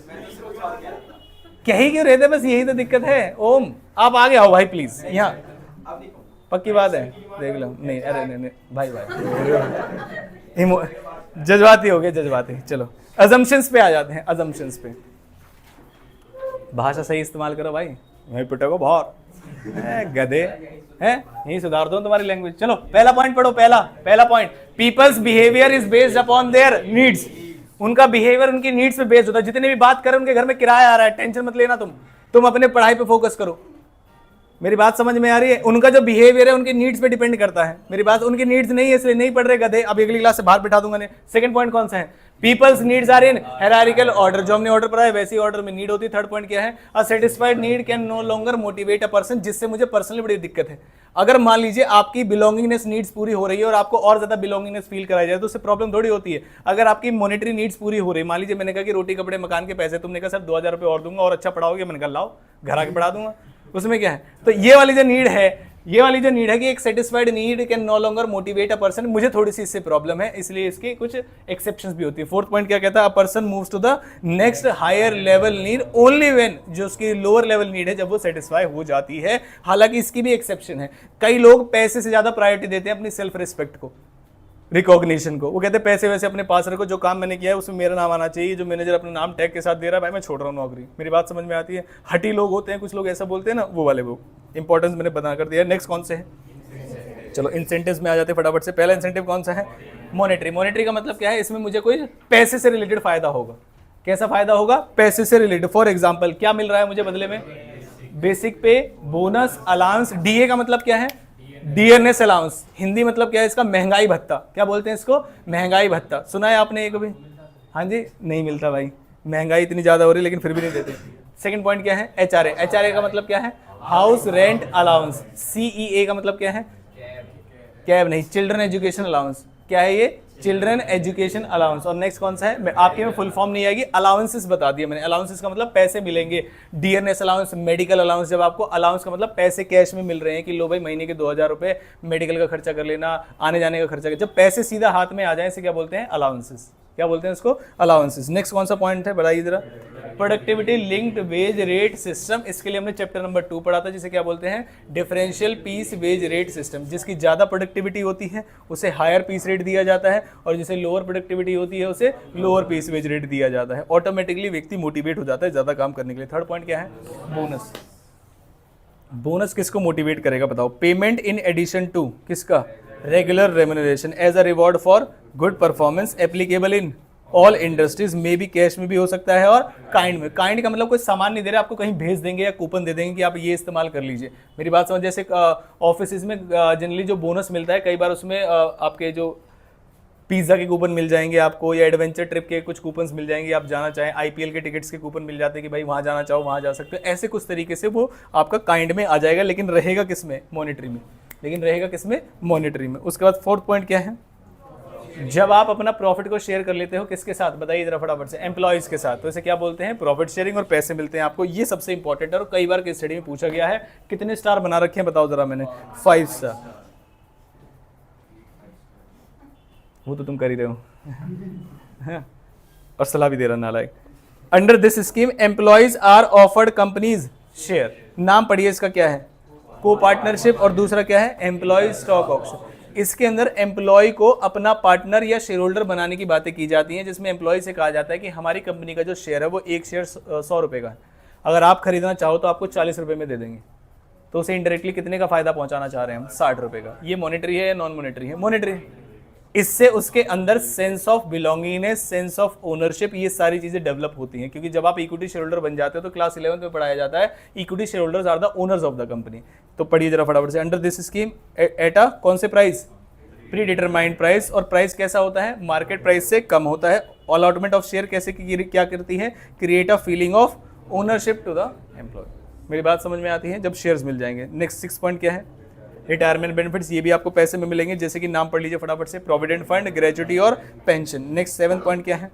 क्या ही क्यों रहते, बस यही तो दिक्कत है। ओम आप आगे आओ भाई प्लीज, यहाँ पक्की बात है, देख लो। नहीं अरे नहीं भाई जज्बाती हो गए, जज्बाती। चलो अजम्पशंस पे आ जाते हैं, अजम्पशंस पे। भाषा सही इस्तेमाल करो भाई, वहीं पिटेगो बाहर गधे हैं, यही सुधार दो तुम्हारी लैंग्वेज। चलो पहला पॉइंट पढ़ो, पहला point, peoples behaviour is based upon their needs. उनका बिहेवियर उनकी नीड्स पे बेस्ड होता है। जितने भी बात करें उनके घर में किराया आ रहा है, टेंशन मत लेना, तुम अपने पढ़ाई पे फोकस करो। मेरी बात समझ में आ रही है? उनका जो बिहेवियर है उनकी नीड्स पे डिपेंड करता है। मेरी बात, उनकी नीड्स नहीं है इसलिए नहीं पढ़ रहे गधे, अब अगली क्लास से बाहर बिठा दूंगा। सेकंड पॉइंट कौन सा है? People's needs are in hierarchical order. जो हमने ऑर्डर पढ़ा है वैसी ऑर्डर में नीड होती है। थर्ड पॉइंट क्या है? A satisfied need can no longer motivate a person. जिससे मुझे पर्सनली बड़ी दिक्कत है, अगर मान लीजिए आपकी बिलोंगिंगनेस नीड्स पूरी हो रही है और आपको और ज्यादा बिलोंगिंगनेस फील कराई जाए तो उससे प्रॉब्लम थोड़ी होती है। अगर आपकी मॉनेटरी नीड्स पूरी हो रही है, मान लीजिए मैंने कहा कि रोटी कपड़े मकान के पैसे, तुमने कहा सर 2000 रुपये और दूंगा और अच्छा पढ़ाओगे, मैंने कहा लाओ घर आके पढ़ा दूंगा, उसमें क्या है? तो ये वाली जो नीड है, ये वाली जो नीड है कि एक satisfied need can no longer motivate a person, मुझे थोड़ी सी इससे प्रॉब्लम है, इसलिए इसके कुछ एक्सेप्शंस भी होती है। फोर्थ पॉइंट क्या कहता है? A person moves to the next higher level need only when, जो उसकी लोअर लेवल नीड है जब वो सेटिस्फाई हो जाती है। हालांकि इसकी भी एक्सेप्शन है, कई लोग पैसे से ज्यादा प्रायोरिटी देते हैं अपनी सेल्फ रिस्पेक्ट को, रिकॉग्निशन को। वो कहते हैं पैसे वैसे अपने पास रखो, जो काम मैंने किया है उसमें मेरा नाम आना चाहिए, जो मैनेजर अपना नाम टैग के साथ दे रहा है भाई मैं छोड़ रहा हूँ नौकरी। मेरी बात समझ में आती है? हटी लोग होते हैं कुछ लोग, ऐसा बोलते हैं ना, वो वाले, वो इंपॉर्टेंस मैंने बता कर दिया। नेक्स्ट कौन से है? चलो इंसेंटिव्स में आ जाते हैं फटाफट से। पहला इंसेंटिव कौन सा है? मॉनेटरी। मॉनेटरी का मतलब क्या है? इसमें मुझे कोई पैसे से रिलेटेड फायदा होगा। कैसा फायदा होगा? पैसे से रिलेटेड। फॉर एग्जाम्पल क्या मिल रहा है मुझे बदले में? बेसिक पे, बोनस, अलाउंस। डीए का मतलब क्या है? Dearness allowance. हिंदी मतलब क्या है इसका? महंगाई भत्ता। क्या बोलते हैं इसको? महंगाई भत्ता। सुना है आपने ये कभी? हाँ जी, नहीं मिलता भाई, महंगाई इतनी ज्यादा हो रही है लेकिन फिर भी नहीं देते। सेकंड पॉइंट क्या है? एचआरए। एचआरए का मतलब क्या है? House rent allowance. सीईए का मतलब क्या है? कैब नहीं, चिल्ड्रन एजुकेशन अलाउंस। क्या है ये? Children education allowance. और नेक्स्ट कौन सा है? आपके में फुल फॉर्म नहीं आएगी, अलाउंसेस बता दिया मैंने। अलाउंसेस का मतलब पैसे मिलेंगे। Dearness allowance, medical allowance. जब आपको अलाउंस का मतलब पैसे कैश में मिल रहे हैं कि लो भाई महीने के 2000 रुपए मेडिकल का खर्चा कर लेना, आने जाने का खर्चा कर, जब पैसे सीधा हाथ में आ जाए इसे क्या बोलते हैं? अलाउंसेस। क्या बोलते हैं इसको? अलाउंसेस। नेक्स्ट कौन सा पॉइंट है बताइए जरा? Productivity linked veg rate system. इसके लिए हमने चैप्टर नंबर 2 पढ़ा था, जिसे क्या बोलते हैं? Differential piece wage rate system. जिसकी ज्यादा प्रोडक्टिविटी होती है उसे हायर पीस रेट दिया जाता है, और जिसे लोअर प्रोडक्टिविटी होती है उसे लोअर पीस वेज रेट दिया जाता है। ऑटोमेटिकली व्यक्ति मोटिवेट हो जाता है ज्यादा काम करने के लिए। थर्ड पॉइंट क्या है? बोनस। बोनस किसको मोटिवेट करेगा बताओ? पेमेंट इन एडिशन टू किसका? Regular remuneration as a reward for good performance, applicable in all industries. में भी कैश में भी हो सकता है और काइंड में। काइंड का मतलब कोई सामान नहीं दे रहे, आपको कहीं भेज देंगे या कूपन दे देंगे कि आप ये इस्तेमाल कर लीजिए। मेरी बात समझ, जैसे ऑफिस में जनरली जो बोनस मिलता है, कई बार उसमें आपके जो पिज्जा के कूपन मिल जाएंगे आपको, या एडवेंचर ट्रिप के कुछ कूपन्स मिल जाएंगे, आप जाना चाहें। आईपीएल के टिकट्स के कूपन मिल जाते हैं कि भाई वहाँ जाना चाहो वहाँ जा सकते हो। ऐसे कुछ तरीके से वो आपका काइंड में आ जाएगा, लेकिन रहेगा किस में? मॉनेटरी में। लेकिन रहेगा किस में? मॉनेटरी में। उसके बाद फोर्थ पॉइंट क्या है? जब आप अपना प्रॉफिट को शेयर कर लेते हो किसके साथ बताइए जरा फटाफट से? एम्प्लॉइज के साथ। तो इसे क्या बोलते हैं? प्रॉफिट शेयरिंग, और पैसे मिलते हैं आपको। ये सबसे इंपॉर्टेंट है और कई बार केस स्टडी में पूछा गया है। कितने स्टार बना रखे हैं बताओ जरा मैंने? 5 स्टार। वो तो तुम कर ही रहे हो और सलाह भी दे रहा नालायक। Under this scheme employees are offered companies share. नाम पढ़िए इसका क्या है? को पार्टनरशिप, और दूसरा क्या है? Employee stock option. इसके अंदर एम्प्लॉय को अपना पार्टनर या शेयर होल्डर बनाने की बातें की जाती हैं, जिसमें एम्प्लॉय से कहा जाता है कि हमारी कंपनी का जो शेयर है वो एक शेयर 100 रुपये का है, अगर आप खरीदना चाहो तो आपको 40 रुपये में दे देंगे। तो उसे इनडायरेक्टली कितने का फायदा पहुंचाना चाह रहे हैं हम, 60 रुपए का। ये मॉनेटरी है या नॉन मॉनेटरी है? मॉनेटरी। इससे उसके अंदर sense of belongingness, sense of ownership, ये सारी चीजें डेवलप होती हैं, क्योंकि जब आप इक्विटी शेयर होल्डर बन जाते हो तो क्लास 11 में पढ़ाया जाता है equity share holders are the owners of the company. तो पढ़िए जरा फटाफट से। Under this scheme at a कौन से प्राइस, प्री डिटरमाइंड प्राइस, और प्राइस कैसा होता है, मार्केट प्राइस से कम होता है। अलॉटमेंट ऑफ शेयर कैसे क्या करती है, create a feeling of ownership to the employee. मेरी बात समझ में आती है? जब शेयर्स मिल जाएंगे। नेक्स्ट 6 पॉइंट क्या है, रिटायरमेंट बेनिफिट्स, ये भी आपको पैसे में मिलेंगे, जैसे कि नाम पढ़ लीजिए फटाफट से, प्रोविडेंट फंड, ग्रेजुटी और पेंशन। नेक्स्ट 7 पॉइंट क्या है,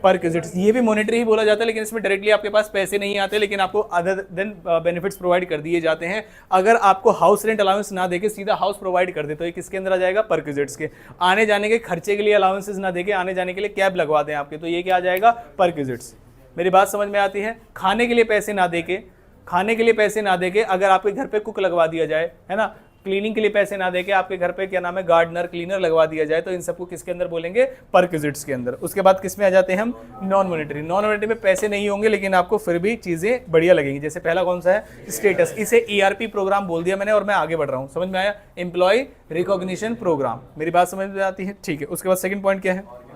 परक्विजिट्स, ये भी मॉनेटरी ही बोला जाता है, लेकिन इसमें डायरेक्टली आपके पास पैसे नहीं आते, लेकिन आपको अदर देन बेनिफिट्स प्रोवाइड कर दिए जाते हैं। अगर आपको हाउस रेंट अलाउंस ना देके सीधा हाउस प्रोवाइड कर दे तो ये किसके अंदर आ जाएगा, परक्विजिट्स के। आने जाने के खर्चे के लिए अलाउंसेस ना देके आने जाने के लिए कैब लगवा दें आपके, तो ये क्या आ जाएगा, परक्विजिट्स। मेरी बात समझ में आती है? खाने के लिए पैसे ना देके, खाने के लिए पैसे ना देके अगर आपके घर पे कुक लगवा दिया जाए, है ना, क्लीनिंग के लिए पैसे ना देके आपके घर पे क्या नाम है, गार्डनर, क्लीनर लगवा दिया जाए, तो इन सबको किसके अंदर बोलेंगे, परक्विजिट्स के अंदर। उसके बाद किस में आ जाते हैं हम, नॉन मॉनेटरी। नॉन मॉनेटरी में पैसे नहीं होंगे, लेकिन आपको फिर भी चीजें बढ़िया लगेंगी। जैसे पहला कौन सा है, स्टेटस, इसे ईआरपी प्रोग्राम बोल दिया मैंने और मैं आगे बढ़ रहा हूँ, समझ में आया, एम्प्लॉय रिकॉग्निशन प्रोग्राम। मेरी बात समझ में आती है? ठीक है। उसके बाद सेकंड पॉइंट क्या है,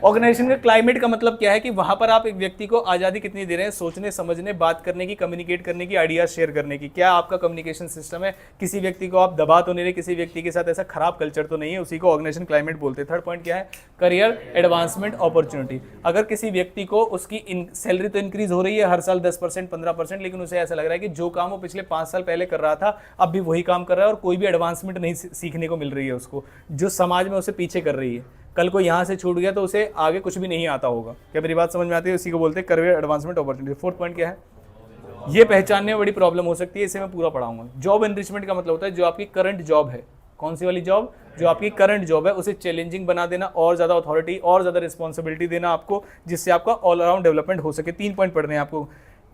ऑर्गेनाइजेशन का क्लाइमेट का मतलब क्या है कि वहां पर आप एक व्यक्ति को आजादी कितनी दे रहे हैं, सोचने समझने, बात करने की, कम्युनिकेट करने की, आइडिया शेयर करने की। क्या आपका कम्युनिकेशन सिस्टम है, किसी व्यक्ति को आप दबा तो नहीं रहे, किसी व्यक्ति के साथ ऐसा खराब कल्चर तो नहीं है, उसी को ऑर्गेनाइजेशन क्लाइमेट बोलते हैं। थर्ड पॉइंट क्या है, करियर एडवांसमेंट अपॉर्चुनिटी। अगर किसी व्यक्ति को उसकी सैलरी तो इंक्रीज हो रही है हर साल 10%, 15%, लेकिन उसे ऐसा लग रहा है कि जो काम वो पिछले 5 साल पहले कर रहा था अब भी वही काम कर रहा है और कोई भी एडवांसमेंट नहीं सीखने को मिल रही है उसको, जो समाज में उसे पीछे कर रही है। कल को यहाँ से छूट गया तो उसे आगे कुछ भी नहीं आता होगा। क्या मेरी बात समझ में आती है? उसी को बोलते हैं career advancement opportunity. Fourth point क्या है, ये पहचानने में बड़ी प्रॉब्लम हो सकती है, इसे मैं पूरा पढ़ाऊंगा। जॉब एनरिचमेंट का मतलब होता है जो आपकी करंट जॉब है, कौन सी वाली जॉब, जो आपकी करंट जॉब है उसे चैलेंजिंग बना देना, और ज्यादा अथॉरिटी और ज्यादा रिस्पॉन्सिबिलिटी देना आपको, जिससे आपका ऑल अराउंड डेवलपमेंट हो सके। 3 पॉइंट पढ़ने हैं आपको।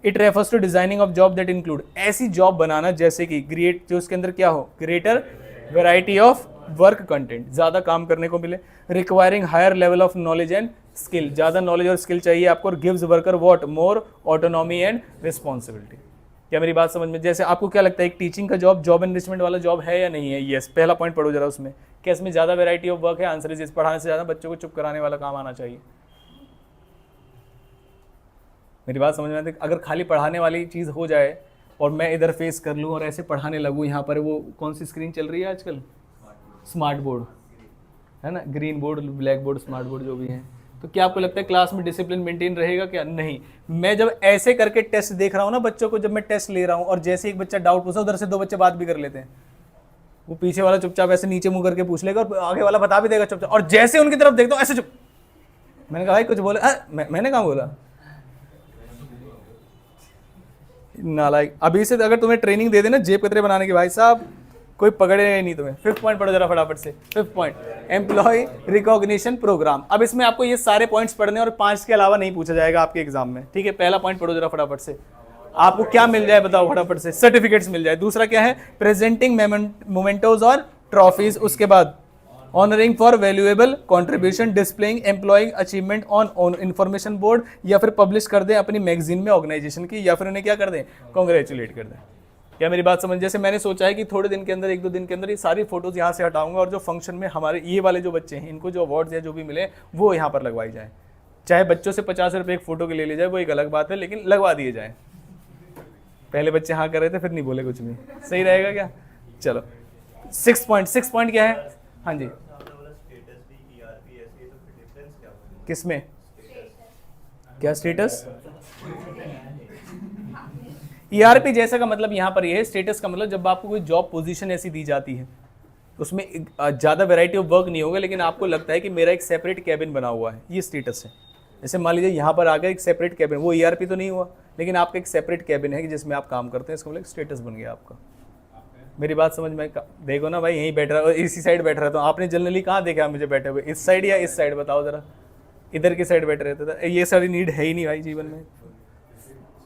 It refers to designing of job that include, ऐसी जॉब बनाना जैसे कि ग्रेट, जो उसके अंदर क्या हो, greater variety of work content, ज्यादा काम करने को मिले, requiring higher level of knowledge and skill, ज्यादा नॉलेज और स्किल चाहिए आपको, और gives worker what, more autonomy and responsibility. क्या मेरी बात समझ में? जैसे आपको क्या लगता है एक टीचिंग का जॉब, जॉब एनरिचमेंट वाला जॉब है या नहीं है? यस। पहला पॉइंट पढ़ो जरा उसमें, क्या इसमें ज्यादा वेराइटी ऑफ वर्क है? आंसर इज, पढ़ाने से ज्यादा बच्चों को चुप कराने वाला काम आना चाहिए। मेरी बात समझ में आती है? अगर खाली पढ़ाने वाली चीज हो जाए और मैं इधर फेस कर लूँ और ऐसे पढ़ाने लगूँ, यहाँ पर वो कौन सी स्क्रीन चल रही है आजकल, स्मार्ट बोर्ड है ना, green board, black board, smart board जो भी है, तो क्या आपको लगता है क्लास में डिसिप्लिन मेंटेन रहेगा क्या? नहीं। मैं जब ऐसे करके टेस्ट देख रहा हूँ ना बच्चों को, जब मैं टेस्ट ले रहा हूँ और जैसे एक बच्चा डाउट पूछा, उधर से 2 बच्चे बात भी कर लेते हैं, वो पीछे वाला चुपचाप ऐसे नीचे मुंह करके पूछ लेगा और आगे वाला बता भी देगा चुपचाप, और जैसे उनकी तरफ देखता हूँ ऐसे चुप। मैंने कहा भाई कुछ बोले, मैंने कहाँ बोला, नालायक। अभी से अगर तुम्हें ट्रेनिंग दे देना जेब कतरे बनाने की, भाई साहब कोई पकड़े नहीं तुम्हें। 5th पॉइंट पढ़ो जरा फटाफट से। 5th point, employ recognition programme. अब इसमें आपको ये सारे पॉइंट्स पढ़ने और 5 के अलावा नहीं पूछा जाएगा आपके एग्जाम में, ठीक है। पहला पॉइंट पढ़ो जरा फटाफट से, आपको क्या मिल जाए बताओ फटाफट से, सर्टिफिकेट्स मिल जाए। दूसरा क्या है, प्रेजेंटिंग मोमेंटोज और ट्रॉफीज। उसके बाद honouring for valuable contribution, displaying employing achievement on information board, या फिर पब्लिश कर दें अपनी मैगजीन में ऑर्गेनाइजेशन की, या फिर उन्हें क्या कर दें, कॉन्ग्रेचुलेट कर दें। क्या मेरी बात समझ? जैसे मैंने सोचा है कि थोड़े दिन के अंदर, 1-2 दिन के अंदर ये सारी फोटोज यहाँ से हटाऊंगा और जो फंक्शन में हमारे ये वाले जो बच्चे हैं इनको जो अवार्ड्स या जो भी मिले वो यहाँ पर लगवाई जाए। चाहे बच्चों से 50 रुपये एक फोटो के ले जाए, वो एक अलग बात है, लेकिन लगवा दिए जाए। पहले बच्चे हाँ कर रहे थे, फिर नहीं बोले कुछ भी, सही रहेगा क्या? चलो 6 पॉइंट क्या है? हाँ जी, किसमें क्या स्टेटस? ईआरपी जैसा का मतलब यहाँ पर ये है, स्टेटस का मतलब जब आपको कोई जॉब पोजीशन ऐसी दी जाती है, उसमें ज़्यादा वैरायटी ऑफ वर्क नहीं होगा, लेकिन आपको लगता है कि मेरा एक सेपरेट कैबिन बना हुआ है, ये स्टेटस है। जैसे मान लीजिए यहाँ पर आ गया एक सेपरेट कैबिन, वो ईआरपी तो नहीं हुआ, लेकिन आपका एक सेपरेट कैबिन है जिसमें आप काम करते हैं, इसका मतलब स्टेटस बन गया आपका। मेरी बात समझ में? देखो ना भाई, यहीं बैठ रहा, इसी साइड बैठ रहा था। आपने जनरली कहाँ देखा मुझे बैठे हुए, इस साइड या इस साइड? बताओ जरा, इधर की साइड बैठ रहता था। ये सारी नीड है ही नहीं भाई जीवन में,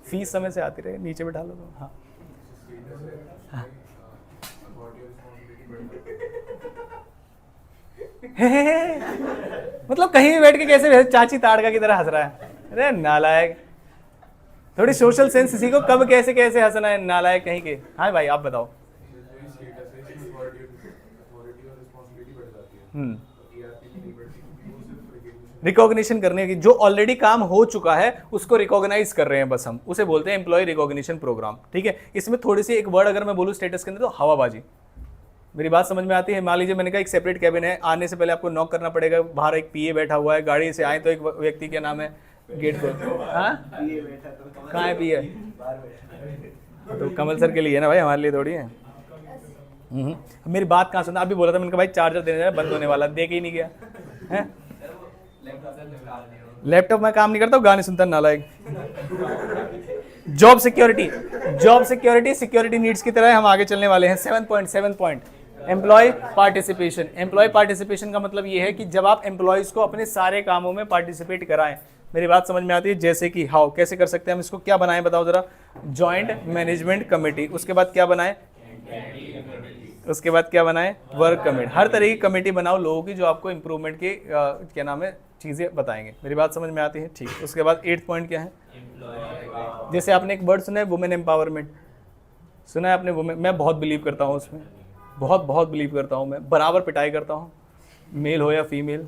फीस समय से आती रहे, नीचे बैठा लो तो। हाँ हाँ मतलब कहीं भी बैठ के कैसे चाची ताड़का की तरह हंस रहा है, अरे नालायक। थोड़ी सोशल सेंस सीखो, कब कैसे कैसे हंसना है, नालायक कहीं के। हाँ भाई आप बताओ। रिकॉग्निशन करने की, जो ऑलरेडी काम हो चुका है उसको रिकॉग्नाइज कर रहे हैं बस हम, उसे बोलते हैं एम्प्लॉय रिकॉग्निशन प्रोग्राम। ठीक है, इसमें थोड़ी सी एक वर्ड अगर मैं बोलूँ स्टेटस के अंदर तो हवाबाजी। मेरी बात समझ में आती है? मान लीजिए मैंने कहा एक सेपरेट कैबिन है, आने से पहले आपको नॉक करना पड़ेगा, बाहर एक पीए बैठा हुआ है, गाड़ी से आए तो एक व्यक्ति, क्या नाम है, गेट पे, हाँ कहाँ है पीए? तो कमल सर के लिए है ना भाई, हमारे लिए थोड़ी है। मेरी बात कहाँ सुना, अभी बोला था मैंने कहा भाई चार्जर देने जाना, बंद होने वाला, दे के ही नहीं गया है। लैपटॉप में काम नहीं करता हूँ, गाने सुनता नालायक। Job security, job security security needs की तरह हम आगे चलने वाले हैं। 7 point employ participation. Employ participation का मतलब ये है कि जब आप एम्प्लॉयज को अपने सारे कामों में पार्टिसिपेट कराएं। मेरी बात समझ में आती है? जैसे कि हाउ, कैसे कर सकते हैं हम इसको, क्या बनाएं बताओ जरा? जॉइंट मैनेजमेंट कमेटी, उसके बाद क्या बनाएं, उसके बाद क्या बनाएं, वर्क कमेटी। हर तरह की कमेटी बनाओ लोगों की जो आपको इंप्रूवमेंट के क्या नाम है चीज़ें बताएंगे। मेरी बात समझ में आती है? ठीक। उसके बाद 8 पॉइंट क्या है? जैसे आपने एक वर्ड सुना है वुमेन एम्पावरमेंट, सुना है आपने? वुमेन, मैं बहुत बिलीव करता हूँ उसमें, बहुत बिलीव करता हूँ मैं, बराबर पिटाई करता हूँ, मेल हो या फीमेल।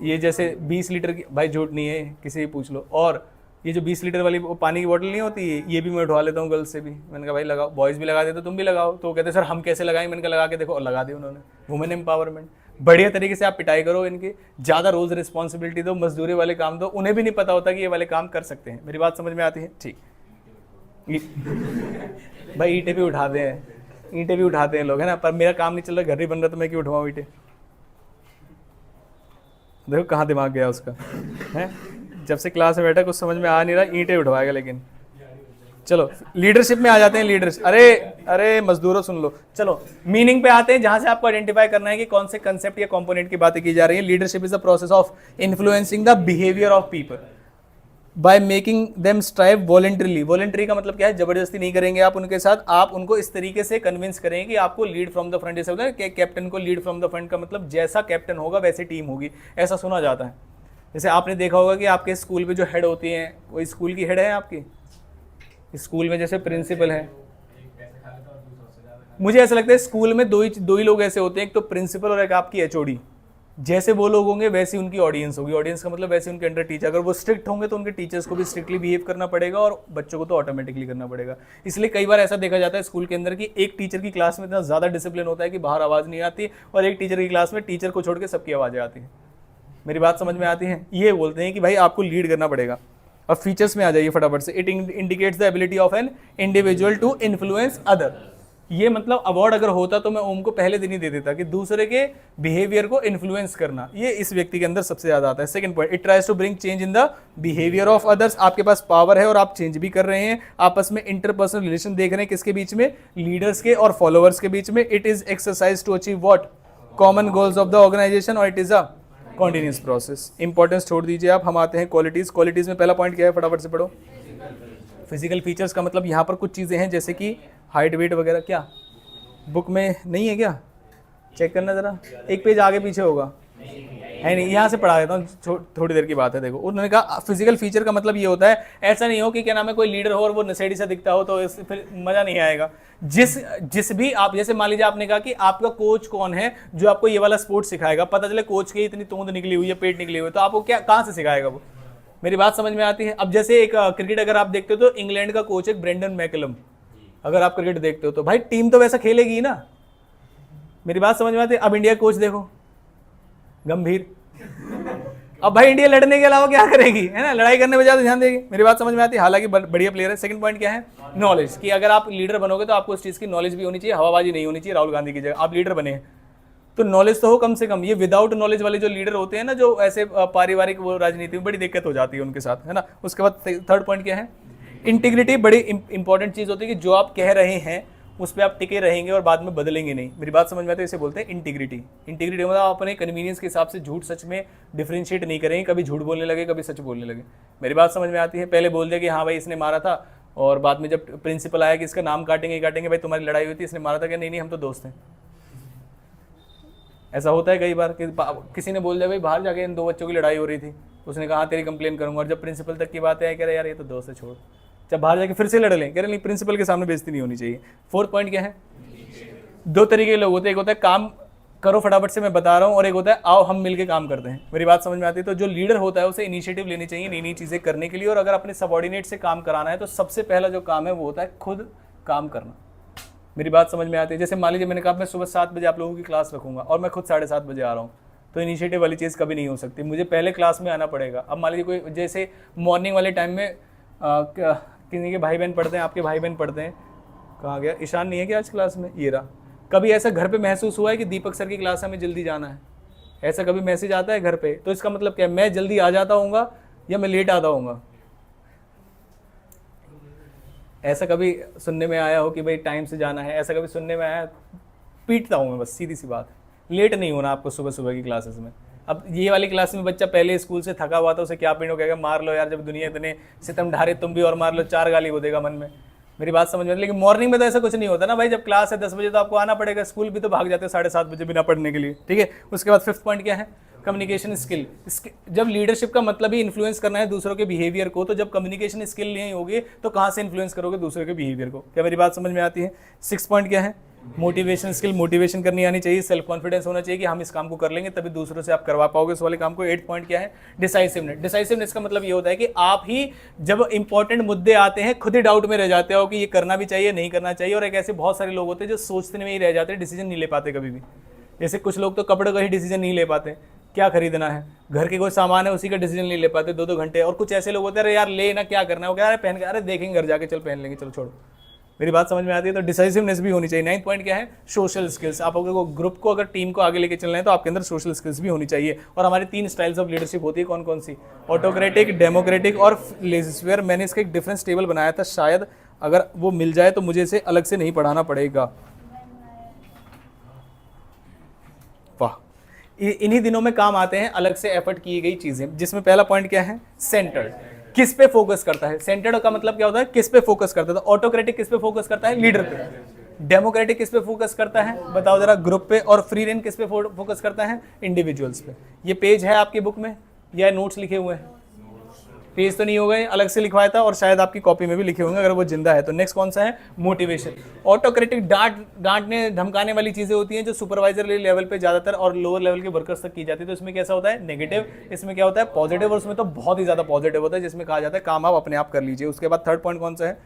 ये जैसे 20 लीटर की, भाई झूठ नहीं है, किसी भी पूछ लो। और ये जो 20 लीटर वाली पानी की बोतल नहीं होती है, ये भी मैं उठवा लेता हूँ गर्ल्स से भी। मैंने कहा भाई लगाओ, बॉयज़ भी लगा देते, तुम भी लगाओ। तो वो कहते सर हम कैसे लगाएं? मैंने कहा लगा के देखो, और लगा दी उन्होंने। वुमेन एम्पावरमेंट, बढ़िया तरीके से आप पिटाई करो इनकी, ज़्यादा रोज़ रिस्पॉन्सिबिलिटी दो, मजदूरी वाले काम दो, उन्हें भी नहीं पता होता कि ये वाले काम कर सकते हैं। मेरी बात समझ में आती है? ठीक। भाई ईंटें भी उठाते हैं, ईंटें भी उठाते हैं लोग, है ना, पर मेरा काम नहीं चल रहा, घर नहीं बन रहा, तो मैं क्यों उठवाऊँ ईंटें? देखो कहाँ दिमाग गया उसका, है? जब से क्लास में बैठा कुछ समझ में आ नहीं रहा, ईंटें उठवाएगा। लेकिन चलो लीडरशिप में आ जाते हैं। लीडर्स, अरे मजदूरों सुन लो। चलो मीनिंग पे आते हैं, जहां से आपको आइडेंटिफाई करना है कि कौन से कंसेप्ट या कंपोनेंट की बातें की जा रही है। Leadership is the process of influencing the behaviour of people by making them strive voluntarily. Voluntary का मतलब क्या है? जबरदस्ती नहीं करेंगे आप उनके साथ, आप उनको इस तरीके से कन्विंस करेंगे कि आपको लीड फ्रॉम द फ्रंट। जैसे होता है कि कैप्टन को लीड फ्रॉम द फ्रंट का मतलब जैसा कैप्टन होगा वैसी टीम होगी, ऐसा सुना जाता है। जैसे आपने देखा होगा कि आपके स्कूल में जो हेड होती हैं, कोई स्कूल की हेड है आपकी स्कूल में, जैसे प्रिंसिपल है। मुझे ऐसा लगता है स्कूल में दो ही लोग ऐसे होते हैं, एक तो प्रिंसिपल और एक आपकी एचओडी। जैसे वो लोग होंगे वैसी उनकी ऑडियंस होगी। ऑडियंस का मतलब वैसे उनके अंडर टीचर। अगर वो स्ट्रिक्ट होंगे तो उनके टीचर्स को भी स्ट्रिक्टली बिहेव करना पड़ेगा, और बच्चों को तो ऑटोमेटिकली करना पड़ेगा। इसलिए कई बार ऐसा देखा जाता है स्कूल के अंदर कि एक टीचर की क्लास में इतना ज़्यादा डिसिप्लिन होता है कि बाहर आवाज़ नहीं आती, और एक टीचर की क्लास में टीचर को छोड़ के सबकी आवाज़ें आती हैं। मेरी बात समझ में आती है? ये बोलते हैं कि भाई आपको लीड करना पड़ेगा। अब फीचर्स में आ जाइए फटाफट से। It indicates the ability of an individual to influence other. ये मतलब अवार्ड अगर होता तो मैं ओम को पहले दिन ही दे देता कि दूसरे के बिहेवियर को इन्फ्लुएंस करना, ये इस व्यक्ति के अंदर सबसे ज्यादा आता है। Second point, it tries to bring change in the behaviour of others. आपके पास पावर है और आप चेंज भी कर रहे हैं। आपस में इंटरपर्सनल रिलेशन देख रहे हैं, किसके बीच में? लीडर्स के और फॉलोअर्स के बीच में। It is exercise to achieve what? Common goals of the organisation, और it is a continuous process. Importance छोड़ दीजिए आप, हम आते हैं क्वालिटीज। क्वालिटीज में पहला पॉइंट क्या है? फटाफट से पढ़ो। फिजिकल फीचर्स का मतलब यहाँ पर कुछ चीजें हैं जैसे कि हाइट, वेट वगैरह। क्या बुक में नहीं है क्या? चेक करना जरा, एक पेज आगे पीछे होगा, है नहीं? यहाँ से पढ़ा देता हूँ, थोड़ी देर की बात है। देखो उन्होंने कहा फिजिकल फीचर का मतलब ये होता है, ऐसा नहीं हो कि क्या नाम है कोई लीडर हो और वो नशेड़ी सा दिखता हो, तो फिर मजा नहीं आएगा। जिस भी आप, जैसे मान लीजिए आपने कहा कि आपका कोच कौन है जो आपको ये वाला स्पोर्ट सिखाएगा, पता चले कोच की इतनी तूंद निकली हुई है, पेट निकली हुई है, तो आपको क्या कहाँ से सिखाएगा वो? मेरी बात समझ में आती है? अब जैसे एक क्रिकेट अगर आप देखते हो तो इंग्लैंड का कोच है ब्रेंडन मैकलम। अगर आप क्रिकेट देखते हो तो भाई टीम तो वैसा खेलेगी ना। मेरी बात समझ में आती है? अब इंडिया कोच देखो, गंभीर। अब भाई इंडिया लड़ने के अलावा क्या करेगी, है ना? लड़ाई करने में ज्यादा ध्यान देगी। मेरी बात समझ में आती है? हालांकि बढ़िया प्लेयर है। सेकंड पॉइंट क्या है? नॉलेज, कि अगर आप लीडर बनोगे तो आपको उस चीज की नॉलेज भी होनी चाहिए, हवाबाजी नहीं होनी चाहिए। राहुल गांधी की जगह आप लीडर बने हैं तो नॉलेज तो हो कम से कम। ये विदाउट नॉलेज वाले जो लीडर होते हैं ना, जो ऐसे पारिवारिक वो राजनीति में बड़ी दिक्कत हो जाती है उनके साथ, है ना? उसके बाद थर्ड पॉइंट क्या है? इंटीग्रिटी। बड़ी इंपॉर्टेंट चीज होती है कि जो आप कह रहे हैं उस पर आप टिके रहेंगे और बाद में बदलेंगे नहीं। मेरी बात समझ में आती है? इसे बोलते हैं इंटीग्रिटी। इंटीग्रिटी मतलब आप अपने कन्वीनियंस के हिसाब से झूठ सच में डिफरेंशिएट नहीं करेंगे, कभी झूठ बोलने लगे कभी सच बोलने लगे। मेरी बात समझ में आती है? पहले बोल दिया कि हाँ भाई इसने मारा था, और बाद में जब प्रिंसिपल आया कि इसका नाम काटेंगे भाई तुम्हारी लड़ाई हुई थी, इसने मारा था क्या? नहीं हम तो दोस्त हैं। ऐसा होता है कई बार कि किसी ने बोल दिया भाई बाहर जाके इन दो बच्चों की लड़ाई हो रही थी, उसने कहा तेरी कंप्लेन करूंगा, और जब प्रिंसिपल तक की बात है कह रहे यार ये तो दोस्त है, छोड़। जब बाहर जाके फिर से लड़ लें, कह रहे नहीं प्रिंसिपल के सामने बेइज्जती नहीं होनी चाहिए। फोर्थ पॉइंट क्या है, दो तरीके के लोग होते हैं, एक होता है काम करो फटाफट से मैं बता रहा हूँ, और एक होता है आओ हम मिलके काम करते हैं। मेरी बात समझ में आती है? तो जो लीडर होता है उसे इनिशिएटिव लेनी चाहिए नई नई चीज़ें करने के लिए, और अगर अपने सबॉर्डिनेट से काम कराना है तो सबसे पहला जो काम है वो होता है खुद काम करना। मेरी बात समझ में आती है? जैसे मान लीजिए मैंने कहा मैं सुबह 7 बजे आप लोगों की क्लास रखूंगा और मैं खुद 7:30 बजे आ रहा हूँ, तो इनिशिएटिव वाली चीज़ कभी नहीं हो सकती, मुझे पहले क्लास में आना पड़ेगा। अब मान लीजिए कोई जैसे मॉर्निंग वाले टाइम में किसी के भाई बहन पढ़ते हैं, आपके भाई बहन पढ़ते हैं, कहाँ गया ईशान, नहीं है कि आज क्लास में, ये रहा। कभी ऐसा घर पे महसूस हुआ है कि दीपक सर की क्लास हमें जल्दी जाना है? ऐसा कभी मैसेज आता है घर पे? तो इसका मतलब क्या है, मैं जल्दी आ जाता हूँगा या मैं लेट आता हूँगा? ऐसा कभी सुनने में आया हो कि भाई टाइम से जाना है? ऐसा कभी सुनने में आया? पीटता हूँ मैं, बस सीधी सी बात है। लेट नहीं होना आपको सुबह सुबह की क्लासेस में। अब ये वाली क्लास में बच्चा पहले स्कूल से थका हुआ था, उसे क्या पीनो कहेगा, मार लो यार, जब दुनिया इतने सितम ढारे तुम भी और मार लो, 4 गाली वो देगा मन में। मेरी बात समझ में? लेकिन मॉर्निंग में तो ऐसा कुछ नहीं होता ना भाई, जब क्लास है 10 बजे तो आपको आना पड़ेगा, स्कूल भी तो भाग जाते हैं 7:30 बजे बिना पढ़ने के लिए, ठीक है। उसके बाद 5th पॉइंट क्या है, कम्युनिकेशन स्किल। जब लीडरशिप का मतलब ही इन्फ्लुएंस करना है दूसरों के बिहेवियर को, तो जब कम्युनिकेशन स्किल नहीं होगी तो कहाँ से इन्फ्लुएंस करोगे दूसरों के बिहेवियर को? क्या मेरी बात समझ में आती है? 6th पॉइंट क्या है, मोटिवेशन स्किल। मोटिवेशन करनी आनी चाहिए, सेल्फ कॉन्फिडेंस होना चाहिए कि हम इस काम को कर लेंगे, तभी दूसरों से आप करवा पाओगे इस वाले काम को। 8th पॉइंट क्या है, डिसाइसिवनेस। डिसाइसिवनेस का मतलब ये होता है कि आप ही जब इंपॉर्टेंट मुद्दे आते हैं खुद ही डाउट में रह जाते हो कि ये करना भी चाहिए नहीं करना चाहिए, और एक ऐसे बहुत सारे लोग होते हैं जो सोचने में ही रह जाते हैं, डिसीजन नहीं ले पाते कभी भी। जैसे कुछ लोग तो कपड़े का ही डिसीजन नहीं ले पाते, क्या खरीदना है, घर के कोई सामान है उसी का डिसीजन नहीं ले पाते 2-2 घंटे। और कुछ ऐसे लोग होते हैं अरे यार ले ना, क्या करना है, वो क्या, अरे पहन के, अरे देखेंगे घर जाके, चल पहन लेंगे, चलो छोड़ो। मेरी बात समझ में आती है? तो डिसाइसिवनेस भी होनी चाहिए। 9th पॉइंट क्या है, सोशल स्किल्स। आप अगर ग्रुप को, अगर टीम को आगे लेके चलना है तो आपके अंदर सोशल स्किल्स भी होनी चाहिए। और हमारी 3 स्टाइल्स ऑफ लीडरशिप होती है, कौन कौन सी, ऑटोक्रेटिक, डेमोक्रेटिक और लेजिस्लेयर। मैंने इसका एक डिफरेंस टेबल बनाया था, शायद अगर वो मिल जाए तो मुझे इसे अलग से नहीं पढ़ाना पड़ेगा। वाह, इन्हीं दिनों में काम आते हैं अलग से एफर्ट की गई चीजें, जिसमें पहला पॉइंट क्या है, सेंटर्ड। किस पे फोकस करता है? सेंटर्ड का मतलब क्या होता है, किस पे फोकस करता है? तो ऑटोक्रेटिक किस पे फोकस करता है, लीडर पे। डेमोक्रेटिक किस पे फोकस करता है, बताओ जरा, ग्रुप पे। और फ्री रेंज किस पे फोकस करता है, इंडिविजुअल्स पे। ये पेज है आपकी बुक में या नोट्स लिखे हुए हैं? पेज तो नहीं हो गए, अलग से लिखवाया था, और शायद आपकी कॉपी में भी लिखे होंगे अगर वो जिंदा है तो। नेक्स्ट कौन सा है, मोटिवेशन। ऑटोक्रेटिक डांटने धमकाने वाली चीजें होती हैं जो सुपरवाइजर लेवल पे ज्यादातर और लोअर लेवल के वर्कर्स तक की जाती है। तो इसमें कैसा होता है, नेगेटिव, इसमें क्या होता है, पॉजिटिव, और उसमें तो बहुत ही ज्यादा पॉजिटिव होता है, जिसमें कहा जाता है काम आप अपने आप कर लीजिए। उसके बाद 3rd पॉइंट कौन सा है,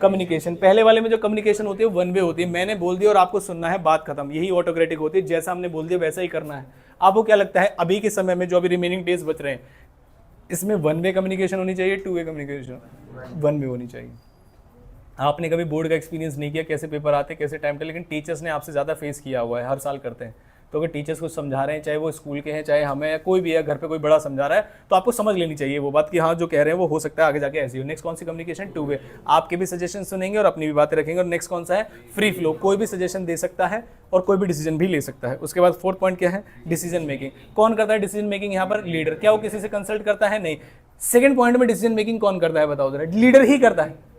कम्युनिकेशन। पहले वाले में जो कम्युनिकेशन होती है वन वे होती है, मैंने बोल दिया और आपको सुनना है, बात खत्म। यही ऑटोक्रेटिक होती है, जैसा हमने बोल दिया वैसा ही करना है। आपको क्या लगता है अभी के समय में जो अभी रिमेनिंग डेज बच रहे हैं, इसमें 1 वे कम्युनिकेशन होनी चाहिए, 2 वे कम्युनिकेशन? 1 वे होनी चाहिए। आपने कभी बोर्ड का एक्सपीरियंस नहीं किया, कैसे पेपर आते, कैसे टाइम टेबल, लेकिन टीचर्स ने आपसे ज़्यादा फेस किया हुआ है, हर साल करते हैं। तो अगर टीचर्स कुछ समझा रहे हैं, चाहे वो स्कूल के हैं, चाहे हमें, या कोई भी है, घर पे कोई बड़ा समझा रहा है, तो आपको समझ लेनी चाहिए वो बात कि हाँ जो कह रहे हैं वो हो सकता है आगे जाके ऐसी हो। नेक्स्ट कौन सी कम्युनिकेशन, 2 वे। आपके भी सजेशन सुनेंगे और अपनी भी बातें रखेंगे। और नेक्स्ट कौन सा है, फ्री फ्लो। कोई भी सजेशन दे सकता है और कोई भी डिसीजन भी ले सकता है। उसके बाद 4th पॉइंट क्या है, डिसीजन मेकिंग। कौन करता है डिसीजन मेकिंग यहाँ पर, लीडर। क्या वो किसी से कंसल्ट करता है, नहीं। 2nd पॉइंट में डिसीजन मेकिंग कौन करता है, बताओ जरा, लीडर ही करता है,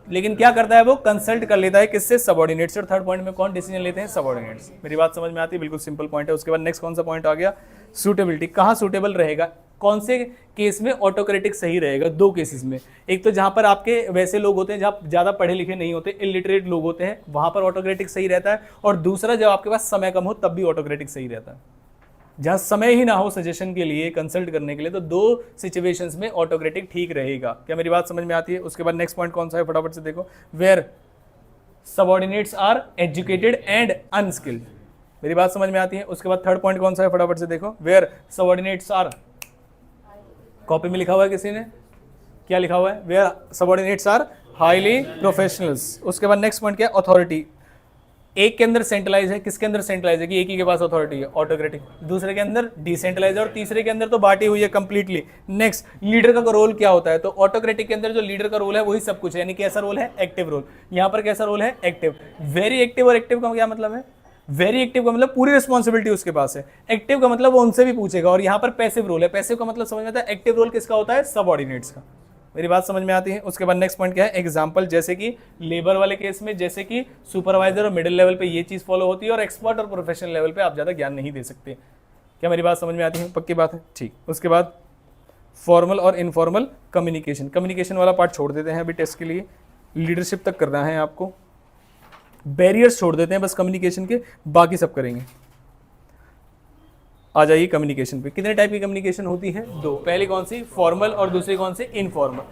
लेकिन क्या करता है वो, कंसल्ट कर लेता है किससे, सबऑर्डिनेट्स। और 3rd पॉइंट में कौन डिसीजन लेते हैं, सबऑर्डिनेट्स। मेरी बात समझ में आती है? बिल्कुल सिंपल पॉइंट है। उसके बाद नेक्स्ट कौन सा पॉइंट आ गया, सूटेबिलिटी। कहाँ सूटेबल रहेगा, कौन से केस में ऑटोक्रेटिक सही रहेगा? 2 केसेस में। एक तो जहां पर आपके वैसे लोग होते हैं जहां ज्यादा पढ़े लिखे नहीं होते, इलिटरेट लोग होते हैं, वहां पर ऑटोक्रेटिक सही रहता है। और दूसरा, जब आपके पास समय कम हो तब भी ऑटोक्रेटिक सही रहता है। जहां समय ही ना हो सजेशन के लिए, कंसल्ट करने के लिए, तो 2 सिचुएशंस में ऑटोक्रेटिक ठीक रहेगा। क्या मेरी बात समझ में आती है? उसके बाद नेक्स्ट पॉइंट कौन सा है, फटाफट से देखो, where subordinates are educated and unskilled. मेरी बात समझ में आती है? उसके बाद 3rd पॉइंट कौन सा है, फटाफट से देखो, वेयर सबऑर्डिनेट्स आर, कॉपी में लिखा हुआ है किसी ने, क्या लिखा हुआ है, where subordinates are highly professionals. उसके बाद नेक्स्ट पॉइंट क्या है, अथॉरिटी। एक के अंदर सेंट्रलाइज है, किसके अंदर सेंट्रलाइज है कि एक ही के पास अथॉरिटी है, ऑटोक्रेटिक। दूसरे के अंदर डिसेंट्रलाइज है, और तीसरे के अंदर तो बांटी हुई है कंप्लीटली। नेक्स्ट, लीडर का रोल क्या होता है, तो ऑटोक्रेटिक के अंदर जो लीडर का रोल है वही सब कुछ है, यानी कैसा रोल है, एक्टिव रोल। यहाँ पर कैसा रोल है, एक्टिव। वेरी एक्टिव, और एक्टिव का क्या मतलब है, वेरी एक्टिव का मतलब पूरी रिस्पॉन्सिबिलिटी उसके पास है, एक्टिव का मतलब वो उनसे भी पूछेगा। और यहाँ पर पैसिव रोल है, पैसिव का मतलब समझ में आता है, एक्टिव रोल किसका होता है, सबऑर्डिनेट्स का। मेरी बात समझ में आती है? उसके बाद नेक्स्ट पॉइंट क्या है, एग्जांपल। जैसे कि लेबर वाले केस में, जैसे कि सुपरवाइजर और मिडिल लेवल पे ये चीज फॉलो होती है, और एक्सपर्ट और प्रोफेशनल लेवल पे आप ज्यादा ज्ञान नहीं दे सकते। क्या मेरी बात समझ में आती है? पक्की बात है, ठीक। उसके बाद फॉर्मल और इनफॉर्मल कम्युनिकेशन। कम्युनिकेशन वाला पार्ट छोड़ देते हैं अभी टेस्ट के लिए, लीडरशिप तक करना है आपको, बैरियर्स छोड़ देते हैं बस कम्युनिकेशन के, बाकी सब करेंगे। आ जाइए कम्युनिकेशन पे। कितने टाइप की कम्युनिकेशन होती है? दो। पहली कौन सी? फॉर्मल, और दूसरी कौन सी? इनफॉर्मल।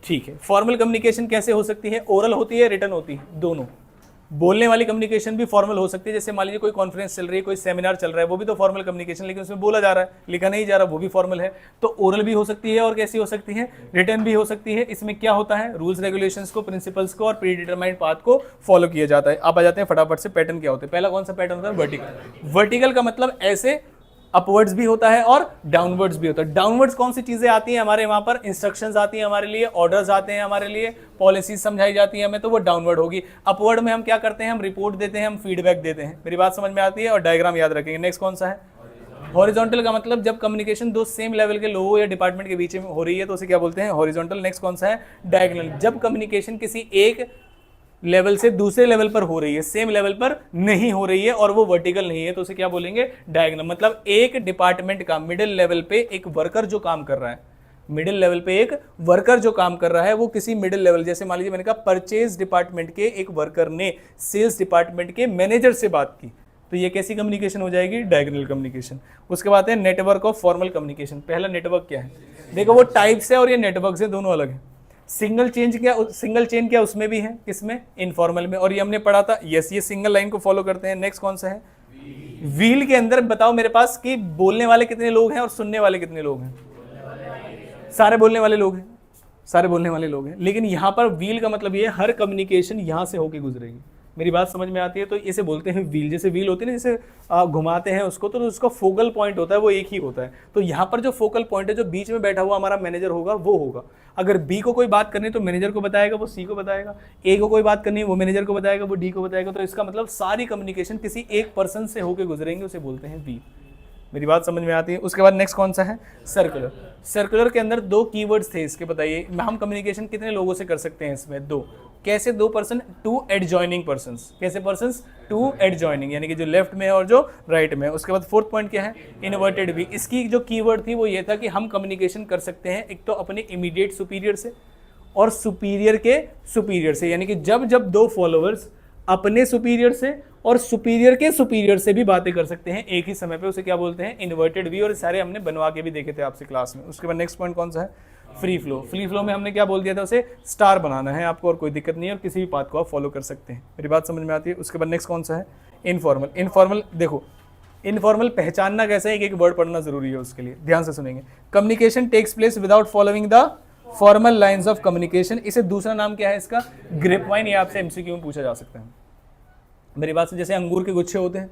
ठीक है, फॉर्मल कम्युनिकेशन कैसे हो सकती है? ओरल होती है, रिटन होती है, दोनों। बोलने वाली कम्युनिकेशन भी फॉर्मल हो सकती है, जैसे मान लीजिए कोई कॉन्फ्रेंस चल रही है, कोई सेमिनार चल रहा है, वो भी तो फॉर्मल कम्युनिकेशन, लेकिन उसमें बोला जा रहा है, लिखा नहीं जा रहा, वो भी फॉर्मल है। तो ओरल भी हो सकती है, और कैसी हो सकती है? रिटन भी हो सकती है। इसमें क्या होता है? रूल्स रेगुलेशंस को, प्रिंसिपल्स को और प्री डिटरमाइंड पाथ को फॉलो किया जाता है। आप आ जाते हैं फटाफट से, पैटर्न क्या होते हैं। पहला कौन सा पैटर्न होता है? वर्टिकल। वर्टिकल का मतलब ऐसे अपवर्ड्स भी होता है और डाउनवर्ड्स भी होता है। डाउनवर्ड्स कौन सी चीजें आती हैं हमारे वहां पर? इंस्ट्रक्शंस आती हैं हमारे लिए, ऑर्डर्स आते हैं हमारे लिए, पॉलिसीज समझाई जाती है हमें, तो वो डाउनवर्ड होगी। अपवर्ड में हम क्या करते हैं? हम रिपोर्ट देते हैं, हम फीडबैक देते हैं। मेरी बात समझ में आती है? और डायग्राम याद रखेंगे। नेक्स्ट कौन सा है? हॉरिजॉन्टल का मतलब जब कम्युनिकेशन दो सेम लेवल के लोगों या डिपार्टमेंट के बीच में हो रही है तो उसे क्या बोलते हैं? हॉरिजॉन्टल। नेक्स्ट कौन सा है? डायगोनल। जब कम्युनिकेशन किसी एक लेवल से दूसरे लेवल पर हो रही है, सेम लेवल पर नहीं हो रही है और वो वर्टिकल नहीं है, तो उसे क्या बोलेंगे? डायगोनल। मतलब एक डिपार्टमेंट का मिडिल लेवल पे एक वर्कर जो काम कर रहा है, मिडिल लेवल पे एक वर्कर जो काम कर रहा है, वो किसी मिडिल लेवल, जैसे मान लीजिए मैंने कहा परचेज डिपार्टमेंट के एक वर्कर ने सेल्स डिपार्टमेंट के मैनेजर से बात की, तो ये कैसी कम्युनिकेशन हो जाएगी? Diagonal communication. उसके बाद है नेटवर्क ऑफ फॉर्मल कम्युनिकेशन। पहला नेटवर्क क्या है? देखो वो टाइप्स है और ये नेटवर्क है, दोनों अलग है। सिंगल चेन क्या उसमें भी है, किसमें? इनफॉर्मल में। और ये हमने पढ़ा था, यस, ये सिंगल लाइन को फॉलो करते हैं। नेक्स्ट कौन सा है? व्हील के अंदर बताओ मेरे पास कि बोलने वाले कितने लोग हैं और सुनने वाले कितने लोग हैं? सारे बोलने वाले लोग हैं, सारे बोलने वाले लोग हैं। लेकिन यहां पर व्हील का मतलब ये हर कम्युनिकेशन यहां से होके गुजरेगी। मेरी बात समझ में आती है? तो इसे बोलते हैं व्हील। जैसे व्हील होती है ना, जैसे घुमाते हैं उसको, तो उसका फोकल पॉइंट होता है वो एक ही होता है। तो यहाँ पर जो फोकल पॉइंट है, जो बीच में बैठा हुआ हमारा मैनेजर होगा, वो होगा। अगर बी को कोई बात करनी है तो मैनेजर को बताएगा, वो सी को बताएगा। ए को कोई बात करनी है, वो मैनेजर को बताएगा, वो डी को बताएगा। तो इसका मतलब सारी कम्युनिकेशन किसी एक पर्सन से होकर गुजरेंगे, उसे बोलते हैं व्हील। मेरी बात समझ में आती है? उसके बाद नेक्स्ट कौन सा है? सर्कुलर। सर्कुलर के अंदर दो कीवर्ड्स थे इसके, बताइए हम कम्युनिकेशन कितने लोगों से कर सकते हैं इसमें? दो। कैसे दो पर्सन? Two adjoining persons. कैसे पर्सन्स? टू एडजॉइनिंग, यानी कि जो लेफ्ट में है और जो राइट में है। उसके बाद फोर्थ पॉइंट क्या है? Inverted we. इसकी जो कीवर्ड थी वो ये था कि हम कम्युनिकेशन कर सकते हैं एक तो अपने इमीडिएट सुपीरियर से और सुपीरियर के सुपीरियर से, यानी कि जब जब दो फॉलोअर्स अपने सुपीरियर से और सुपीरियर के सुपीरियर से भी बातें कर सकते हैं एक ही समय पे, उसे क्या बोलते हैं? Inverted we. और सारे हमने बनवा के भी देखे थे आपसे क्लास में। उसके बाद नेक्स्ट पॉइंट कौन सा है? Free flow. फ्री फ्लो में हमने क्या बोल दिया था? उसे स्टार बनाना है आपको, और कोई दिक्कत नहीं है, और किसी भी पाथ को आप फॉलो कर सकते हैं। मेरी बात समझ में आती है? उसके बाद नेक्स्ट कौन सा है? इनफॉर्मल। इनफॉर्मल देखो, इनफॉर्मल पहचानना कैसे है? एक एक वर्ड पढ़ना जरूरी है उसके लिए, ध्यान से सुनेंगे। Communication takes place without following the formal lines of communication. इसे दूसरा नाम क्या है इसका? Grapevine. ये आपसे एमसीक्यू में पूछा जा सकता है। मेरी बात से, जैसे अंगूर के गुच्छे होते हैं,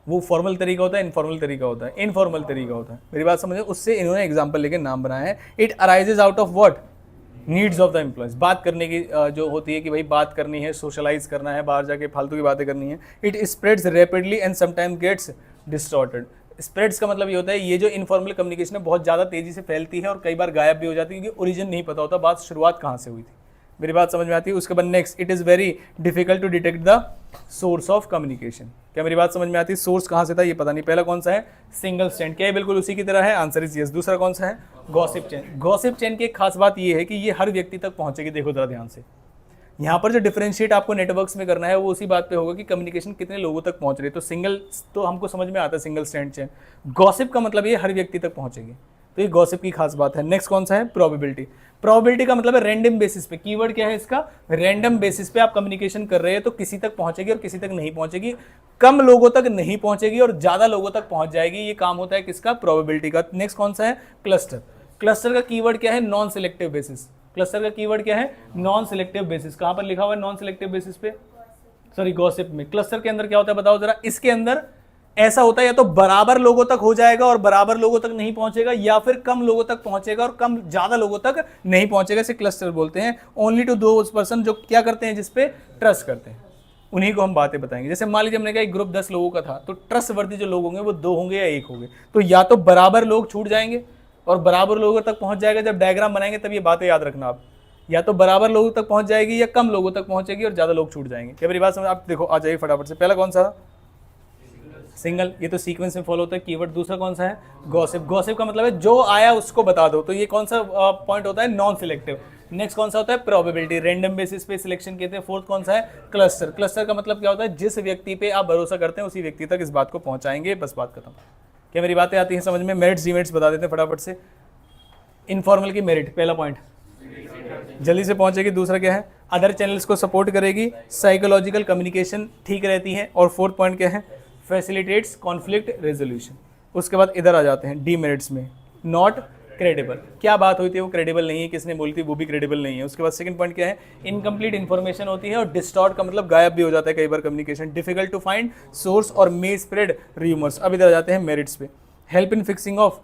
वो फॉर्मल तरीका होता है, इनफॉर्मल तरीका होता है, इनफॉर्मल तरीका होता है। मेरी बात समझे? उससे इन्होंने एग्जांपल लेके नाम बनाया है। It arises out of what? Needs of the employees. बात करने की जो होती है कि भाई बात करनी है, सोशलाइज करना है, बाहर जाके फालतू की बातें करनी है। It spreads rapidly and sometime gets distorted. Spreads का मतलब ये होता है, ये जो इनफॉर्मल कम्युनिकेशन है बहुत ज़्यादा तेजी से फैलती है और कई बार गायब भी हो जाती है, क्योंकि ओरिजिन नहीं पता होता, बात शुरुआत कहाँ से हुई थी। मेरी बात समझ में आती है? उसके बाद next, it is very difficult to detect the source of communication. क्या मेरी बात समझ में आती है? सोर्स कहाँ से था ये पता नहीं। पहला कौन सा है? Single stand. क्या है? बिल्कुल उसी की तरह है, आंसर इज यस। दूसरा कौन सा है? Gossip chain. गॉसिप चेन की एक खास बात ये है कि ये हर व्यक्ति तक पहुंचेगी। देखो जरा ध्यान से, यहाँ पर जो डिफरेंशिएट आपको नेटवर्क्स में करना है वो उसी बात पे होगा कि कम्युनिकेशन कितने लोगों तक पहुंच रही है। तो सिंगल तो हमको समझ में आता है, सिंगल स्टैंड चेन। गॉसिप का मतलब ये हर व्यक्ति तक पहुंचेगी, तो ये गॉसिप की खास बात है। नेक्स्ट कौन सा है? प्रोबेबिलिटी। प्रोबेबिलिटी का मतलब है रैंडम बेसिस पे। कीवर्ड क्या है इसका? रैंडम बेसिस पे आप कम्युनिकेशन कर रहे हैं तो किसी तक पहुंचेगी और किसी तक नहीं पहुंचेगी, कम लोगों तक नहीं पहुंचेगी और ज्यादा लोगों तक पहुंच जाएगी। ये काम होता है किसका? प्रोबेबिलिटी का। नेक्स्ट कौन सा है? क्लस्टर। क्लस्टर का कीवर्ड क्या है? Non selective basis. क्लस्टर का कीवर्ड क्या है? Non selective basis. कहां पर लिखा हुआ है नॉन सिलेक्टिव बेसिस पे? सॉरी, गॉसिप में। क्लस्टर के अंदर क्या होता है बताओ जरा? इसके अंदर ऐसा होता है या तो बराबर लोगों तक हो जाएगा और बराबर लोगों तक नहीं पहुंचेगा, या फिर कम लोगों तक पहुंचेगा और कम ज्यादा लोगों तक नहीं पहुंचेगा। इसे क्लस्टर बोलते हैं। ओनली टू दोज पर्सन जो क्या करते हैं, जिसपे ट्रस्ट करते हैं, उन्हीं को हम बातें बताएंगे। जैसे मान लीजिए हमने कहा एक ग्रुप 10 लोगों का था, तो ट्रस्ट वर्दी जो लोग होंगे वो 2 होंगे या 1 होंगे। तो या तो बराबर लोग छूट जाएंगे और बराबर लोगों तक पहुंच जाएगा। जब डायग्राम बनाएंगे तब ये बातें याद रखना आप, या तो बराबर लोगों तक पहुंच जाएगी या कम लोगों तक पहुंचेगी और ज्यादा लोग छूट जाएंगे। क्या मेरी बात समझ? आप देखो, आ जाइए फटाफट से। पहला कौन सा? सिंगल, ये तो सीक्वेंस में फॉलो होता है कीवर्ड। दूसरा कौन सा है? गॉसिप। गॉसिप का मतलब है जो आया उसको बता दो, तो ये कौन सा पॉइंट होता है? Non selective. नेक्स्ट कौन सा होता है? प्रोबेबिलिटी, रैंडम बेसिस पे सिलेक्शन कहते हैं। फोर्थ कौन सा है? क्लस्टर। क्लस्टर का मतलब क्या होता है? जिस व्यक्ति पे आप भरोसा करते हैं उसी व्यक्ति तक इस बात को पहुंचाएंगे, बस बात खत्म। क्या मेरी बातें आती हैं समझ में? मेरिट्स डिमेरिट्स बता देते हैं फटाफट से। इनफॉर्मल की मेरिट, पहला पॉइंट जल्दी से पहुंचेगी। दूसरा क्या है? अदर चैनल्स को सपोर्ट करेगी, साइकोलॉजिकल कम्युनिकेशन ठीक रहती है। और फोर्थ पॉइंट क्या है? Facilitates conflict resolution. उसके बाद इधर आ जाते हैं डीमेरिट्स में, नॉट क्रेडिबल। क्या बात हुई थी वो क्रेडिबल नहीं है, किसने बोली थी वो भी क्रेडिबल नहीं है। उसके बाद सेकंड पॉइंट क्या है? इनकम्प्लीट इन्फॉर्मेशन होती है। और डिस्टॉर्ट का मतलब गायब भी हो जाता है कई बार communication. Difficult to find source और मे स्प्रेड र्यूमर्स। अब इधर आ जाते हैं मेरिट्स पे, help in fixing of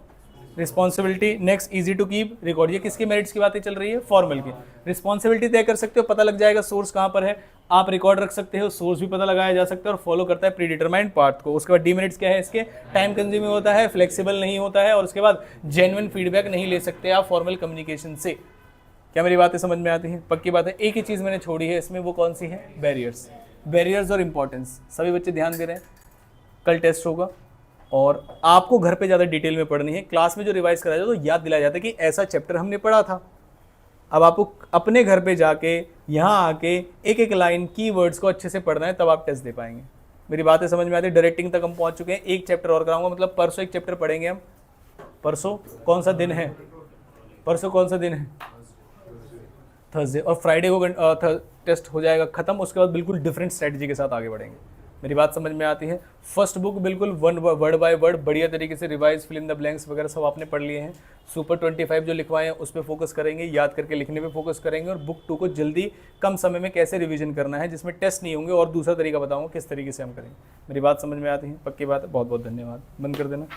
responsibility. Next, easy to keep record. ये किसकी मेरिट्स की बातें चल रही है? फॉर्मल की। रिस्पॉन्सिबिलिटी तय कर सकते हो, पता लग जाएगा सोर्स कहाँ पर है, आप रिकॉर्ड रख सकते हो, सोर्स भी पता लगाया जा सकता है और फॉलो करता है प्री डिटरमाइंड पार्ट को। उसके बाद डीमेरिट्स क्या है इसके? टाइम कंज्यूमिंग होता है, फ्लेक्सिबल नहीं होता है, और उसके बाद जेन्युइन फीडबैक नहीं ले सकते आप फॉर्मल कम्युनिकेशन से। क्या मेरी बातें समझ में आती हैं? पक्की बात है। एक ही चीज़ मैंने छोड़ी है इसमें, वो कौन सी है? बैरियर्स। बैरियर्स और इंपॉर्टेंस। सभी बच्चे ध्यान दे रहे हैं? कल टेस्ट होगा और आपको घर पे ज़्यादा डिटेल में पढ़नी है। क्लास में जो रिवाइज कराया जाता है तो याद दिलाया जाता है कि ऐसा चैप्टर हमने पढ़ा था। अब आपको अपने घर पे जाके यहाँ आके एक एक लाइन कीवर्ड्स को अच्छे से पढ़ना है, तब आप टेस्ट दे पाएंगे। मेरी बातें समझ में आती है? डायरेक्टिंग तक हम पहुँच चुके हैं। एक चैप्टर और कराऊंगा, मतलब परसों एक चैप्टर पढ़ेंगे हम। परसों कौन सा दिन है? परसों कौन सा दिन है? थर्सडे। और फ्राइडे को टेस्ट हो जाएगा खत्म। उसके बाद बिल्कुल डिफरेंट स्ट्रेटजी के साथ आगे बढ़ेंगे। मेरी बात समझ में आती है? फर्स्ट बुक बिल्कुल वर्ड बाय वर्ड बढ़िया तरीके से revise, fill in the blanks वगैरह सब आपने पढ़ लिए हैं। सुपर 25 जो लिखवाए हैं उस पर फोकस करेंगे, याद करके लिखने पे फोकस करेंगे। और बुक 2 को जल्दी कम समय में कैसे रिवीजन करना है जिसमें टेस्ट नहीं होंगे, और दूसरा तरीका बताऊंगा किस तरीके से हम करेंगे। मेरी बात समझ में आती है? पक्की बात है। बहुत बहुत धन्यवाद। बंद कर देना।